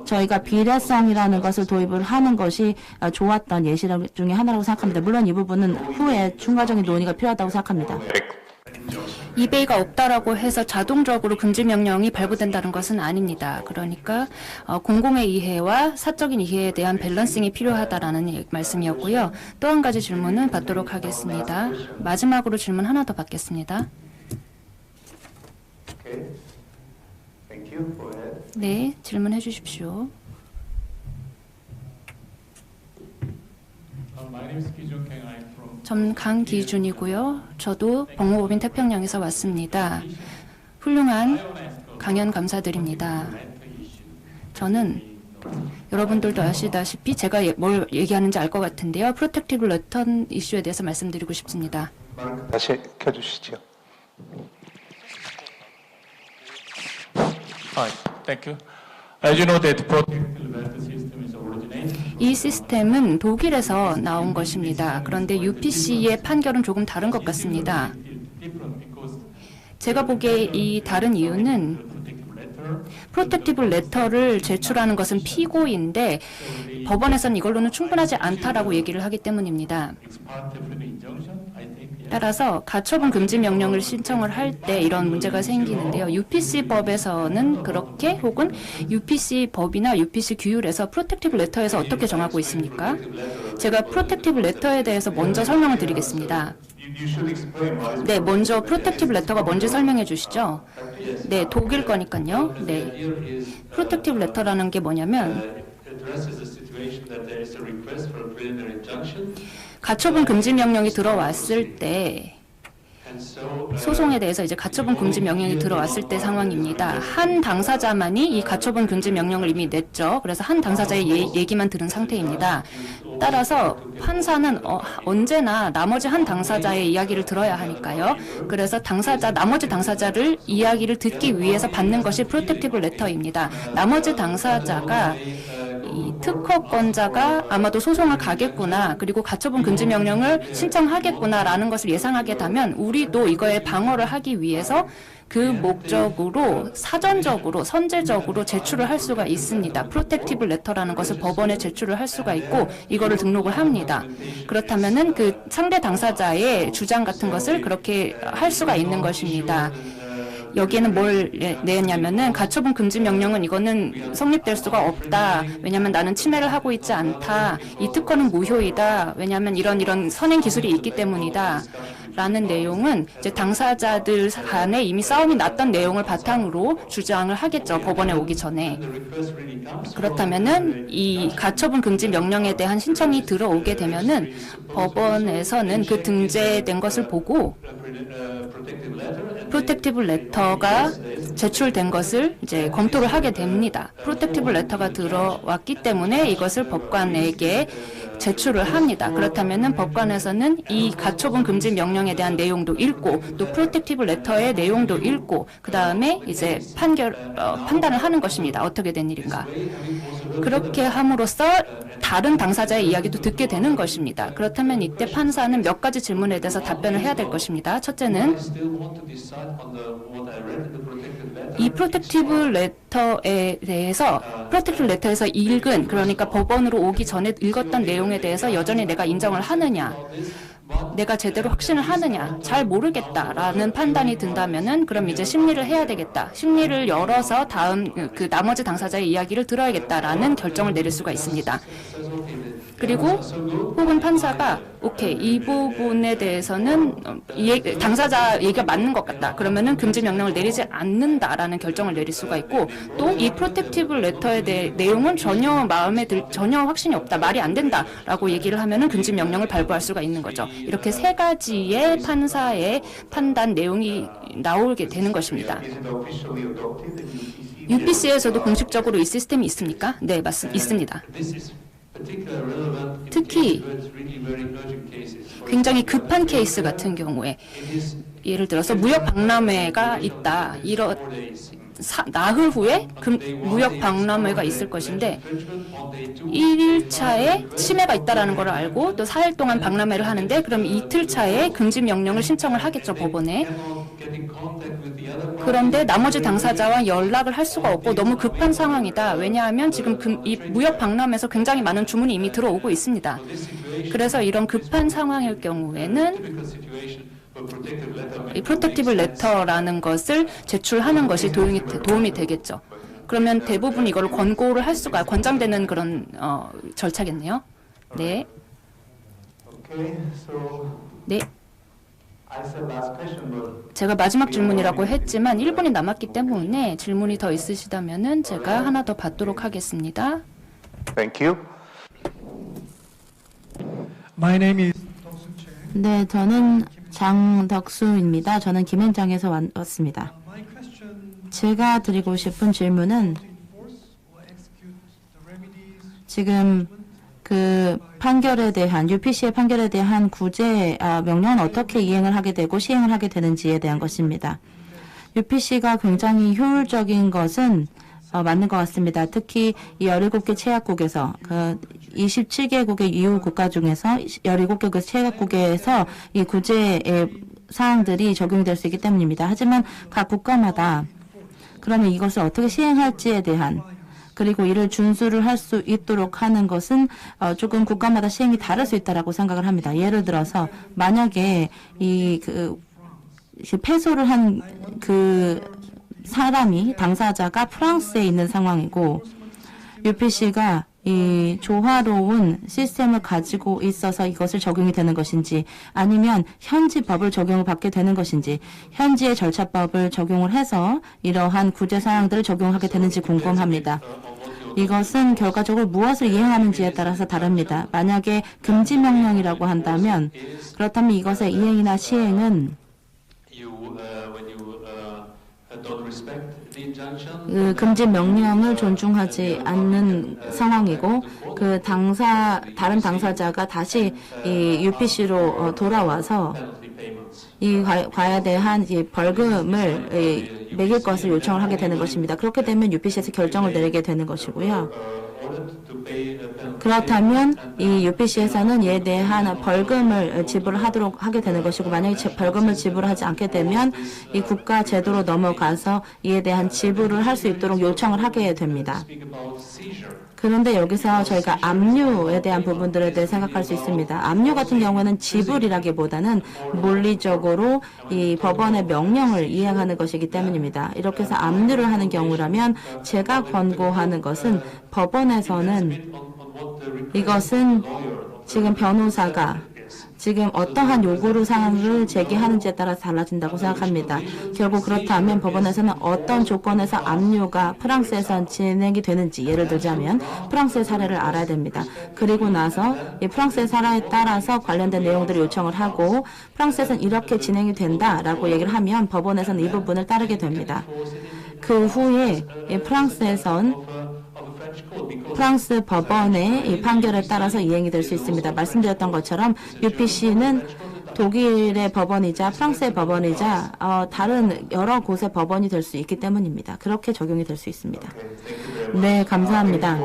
C: 저희가 비례성이라는 것을 도입을 하는 것이 좋았던 예시 중에 하나라고 생각합니다. 물론 이 부분은 후에 추가적인 논의가 필요하다고 생각합니다.
B: 이베이가 없다라고 해서 자동적으로 금지 명령이 발부된다는 것은 아닙니다. 그러니까 공공의 이해와 사적인 이해에 대한 밸런싱이 필요하다라는 말씀이었고요. 또 한 가지 질문은 받도록 하겠습니다. 마지막으로 질문 하나 더 받겠습니다. 네, 질문해 주십시오. 전 강기준이고요. 저도 법무법인 태평양에서 왔습니다. 훌륭한 강연 감사드립니다. 저는 여러분들도 아시다시피 제가 뭘 얘기하는지 알 것 같은데요. 프로텍티브 레턴 이슈에 대해서 말씀드리고 싶습니다.
E: 다시 켜주시죠.
G: Hi, thank you. As you know that protective letter system is originated.
B: 이 시스템은 독일에서 나온 것입니다. 그런데 UPC의 판결은 조금 다른 것 같습니다. 제가 보기에 이 다른 이유는 프로텍티브 레터를 제출하는 것은 피고인데 법원에서는 이걸로는 충분하지 않다라고 얘기를 하기 때문입니다. 따라서 가처분 금지 명령을 신청을 할 때 이런 문제가 생기는데요. UPC법에서는 그렇게, 혹은 UPC법이나 UPC 규율에서 프로텍티브 레터에서 어떻게 정하고 있습니까? 제가 프로텍티브 레터에 대해서 먼저 설명을 드리겠습니다. 네, 먼저 프로텍티브 레터가 뭔지 설명해 주시죠. 네, 독일 거니까요. 네, 프로텍티브 레터라는 게 뭐냐면 가처분 금지 명령이 들어왔을 때, 소송에 대해서 이제 가처분 금지 명령이 들어왔을 때 상황입니다. 한 당사자만이 이 가처분 금지 명령을 이미 냈죠. 그래서 한 당사자의 얘기만 들은 상태입니다. 따라서 판사는 언제나 나머지 한 당사자의 이야기를 들어야 하니까요. 그래서 나머지 당사자를 이야기를 듣기 위해서 받는 것이 프로텍티브 레터입니다. 나머지 당사자가 이 특허권자가 아마도 소송을 가겠구나, 그리고 가처분 금지 명령을 신청하겠구나라는 것을 예상하게 되면 우리도 이거에 방어를 하기 위해서 그 목적으로 사전적으로 선제적으로 제출을 할 수가 있습니다. 프로텍티브 레터라는 것을 법원에 제출을 할 수가 있고 이거를 등록을 합니다. 그렇다면은 그 상대 당사자의 주장 같은 것을 그렇게 할 수가 있는 것입니다. 여기에는 뭘 내냐면은 가처분 금지 명령은 이거는 성립될 수가 없다. 왜냐하면 나는 침해를 하고 있지 않다. 이 특허는 무효이다. 왜냐하면 이런 선행 기술이 있기 때문이다. 라는 내용은 이제 당사자들 간에 이미 싸움이 났던 내용을 바탕으로 주장을 하겠죠. 법원에 오기 전에. 그렇다면은 이 가처분 금지 명령에 대한 신청이 들어오게 되면은 법원에서는 그 등재된 것을 보고 프로텍티브 레터가 제출된 것을 이제 검토를 하게 됩니다. 프로텍티브 레터가 들어왔기 때문에 이것을 법관에게 제출을 합니다. 그렇다면은 법관에서는 이 가처분 금지 명령에 대한 내용도 읽고 또 프로텍티브 레터의 내용도 읽고 그 다음에 이제 판단을 하는 것입니다. 어떻게 된 일인가. 그렇게 함으로써 다른 당사자의 이야기도 듣게 되는 것입니다. 그렇다면 이때 판사는 몇 가지 질문에 대해서 답변을 해야 될 것입니다. 첫째는 이 프로텍티브 레터에 대해서 프로텍티브 레터에서 읽은, 그러니까 법원으로 오기 전에 읽었던 내용에 대해서 여전히 내가 인정을 하느냐. 내가 제대로 확신을 하느냐, 잘 모르겠다라는 판단이 든다면은 그럼 이제 심리를 해야 되겠다. 심리를 열어서 다음 그 나머지 당사자의 이야기를 들어야겠다라는 결정을 내릴 수가 있습니다. 그리고 혹은 판사가 오케이, 이 부분에 대해서는 당사자 얘기가 맞는 것 같다. 그러면은 금지 명령을 내리지 않는다라는 결정을 내릴 수가 있고, 또 이 프로텍티브 레터에 대해 내용은 전혀 전혀 확신이 없다, 말이 안 된다라고 얘기를 하면은 금지 명령을 발부할 수가 있는 거죠. 이렇게 세 가지의 판사의 판단 내용이 나오게 되는 것입니다. UPC에서도 공식적으로 이 시스템이 있습니까? 네, 있습니다. 특히 굉장히 급한 케이스 같은 경우에, 예를 들어서 무역 박람회가 있다, 나흘 후에 무역 박람회가 있을 것인데 1일차에 침해가 있다는 걸 알고 또 4일 동안 박람회를 하는데, 그럼 이틀 차에 금지 명령을 신청을 하겠죠, 법원에. 그런데 나머지 당사자와 연락을 할 수가 없고 너무 급한 상황이다. 왜냐하면 지금 이 무역 박람회에서 굉장히 많은 주문이 이미 들어오고 있습니다. 그래서 이런 급한 상황일 경우에는 이 프로텍티브 레터라는 것을 제출하는 것이 도움이 되겠죠. 그러면 대부분 이걸 권고를 할 수가, 권장되는 그런 절차겠네요. 네. 네. 제가 마지막 질문이라고 했지만 1분이 남았기 때문에 질문이 더 있으시다면은 제가 하나 더 받도록 하겠습니다.
E: Thank you.
F: My name is
C: 네, 저는 장덕수입니다. 저는 김앤장에서 왔습니다. 제가 드리고 싶은 질문은 지금 그 판결에 대한, UPC의 판결에 대한 구제 명령은 어떻게 이행을 하게 되고 시행을 하게 되는지에 대한 것입니다. UPC가 굉장히 효율적인 것은 맞는 것 같습니다. 특히 이 17개 채약국에서 그 27개국의 EU 국가 중에서 17개 채약국에서 이 구제의 사항들이 적용이 될 수 있기 때문입니다. 하지만 각 국가마다 그러면 이것을 어떻게 시행할지에 대한, 그리고 이를 준수를 할 수 있도록 하는 것은 조금 국가마다 시행이 다를 수 있다라고 생각을 합니다. 예를 들어서 만약에 패소를 한 사람이, 당사자가 프랑스에 있는 상황이고 UPC가 이 조화로운 시스템을 가지고 있어서 이것을 적용이 되는 것인지, 아니면 현지 법을 적용을 받게 되는 것인지, 현지의 절차법을 적용을 해서 이러한 구제 사항들을 적용하게 되는지 궁금합니다. 이것은 결과적으로 무엇을 이행하는지에 따라서 다릅니다. 만약에 금지 명령이라고 한다면, 그렇다면 이것의 이행이나 시행은 금지 명령을 존중하지 않는 상황이고, 다른 당사자가 다시 이 UPC로 돌아와서 이 과에 대한 이 벌금을 매길 것을 요청을 하게 되는 것입니다. 그렇게 되면 UPC에서 결정을 내리게 되는 것이고요. 그렇다면 이 UPC에서는 이에 대한 벌금을 지불하도록 하게 되는 것이고, 만약에 벌금을 지불하지 않게 되면 이 국가 제도로 넘어가서 이에 대한 지불을 할 수 있도록 요청을 하게 됩니다. 그런데 여기서 저희가 압류에 대한 부분들에 대해 생각할 수 있습니다. 압류 같은 경우에는 지불이라기보다는 물리적으로 이 법원의 명령을 이행하는 것이기 때문입니다. 이렇게 해서 압류를 하는 경우라면 제가 권고하는 것은, 법원에서는 이것은 지금 변호사가 지금 어떠한 요구를 사항을 제기하는지에 따라 달라진다고 생각합니다. 결국 그렇다면 법원에서는 어떤 조건에서 압류가 프랑스에선 진행이 되는지, 예를 들자면 프랑스의 사례를 알아야 됩니다. 그리고 나서 이 프랑스의 사례에 따라서 관련된 내용들을 요청을 하고, 프랑스에서는 이렇게 진행이 된다라고 얘기를 하면 법원에서는 이 부분을 따르게 됩니다. 그 후에 프랑스 법원의 이 판결에 따라서 이행이 될 수 있습니다. 말씀드렸던 것처럼 UPC는 독일의 법원이자 프랑스의 법원이자 다른 여러 곳의 법원이 될 수 있기 때문입니다. 그렇게 적용이 될 수 있습니다. 네, 감사합니다.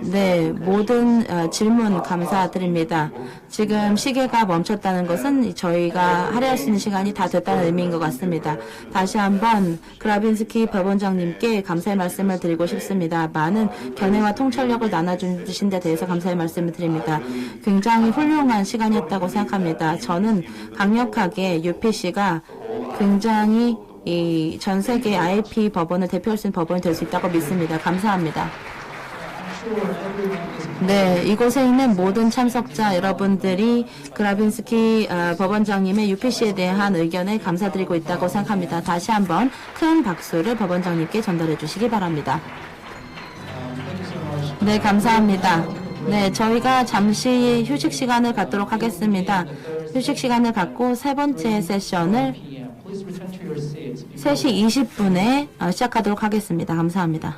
C: 네, 모든 질문 감사드립니다. 지금 시계가 멈췄다는 것은 저희가 할애할 수 있는 시간이 다 됐다는 의미인 것 같습니다. 다시 한번 그라빈스키 법원장님께 감사의 말씀을 드리고 싶습니다. 많은 견해와 통찰력을 나눠주신 데 대해서 감사의 말씀을 드립니다. 굉장히 훌륭한 시간이었다고 생각합니다. 저는 강력하게 UPC가 굉장히 이 전 세계 IP 법원을 대표할 수 있는 법원이 될 수 있다고 믿습니다. 감사합니다. 네, 이곳에 있는 모든 참석자 여러분들이 그라빈스키 법원장님의 UPC에 대한 의견에 감사드리고 있다고 생각합니다. 다시 한번 큰 박수를 법원장님께 전달해 주시기 바랍니다. 네, 감사합니다. 네, 저희가 잠시 휴식 시간을 갖도록 하겠습니다. 휴식 시간을 갖고 세 번째 세션을 3시 20분에 시작하도록 하겠습니다. 감사합니다.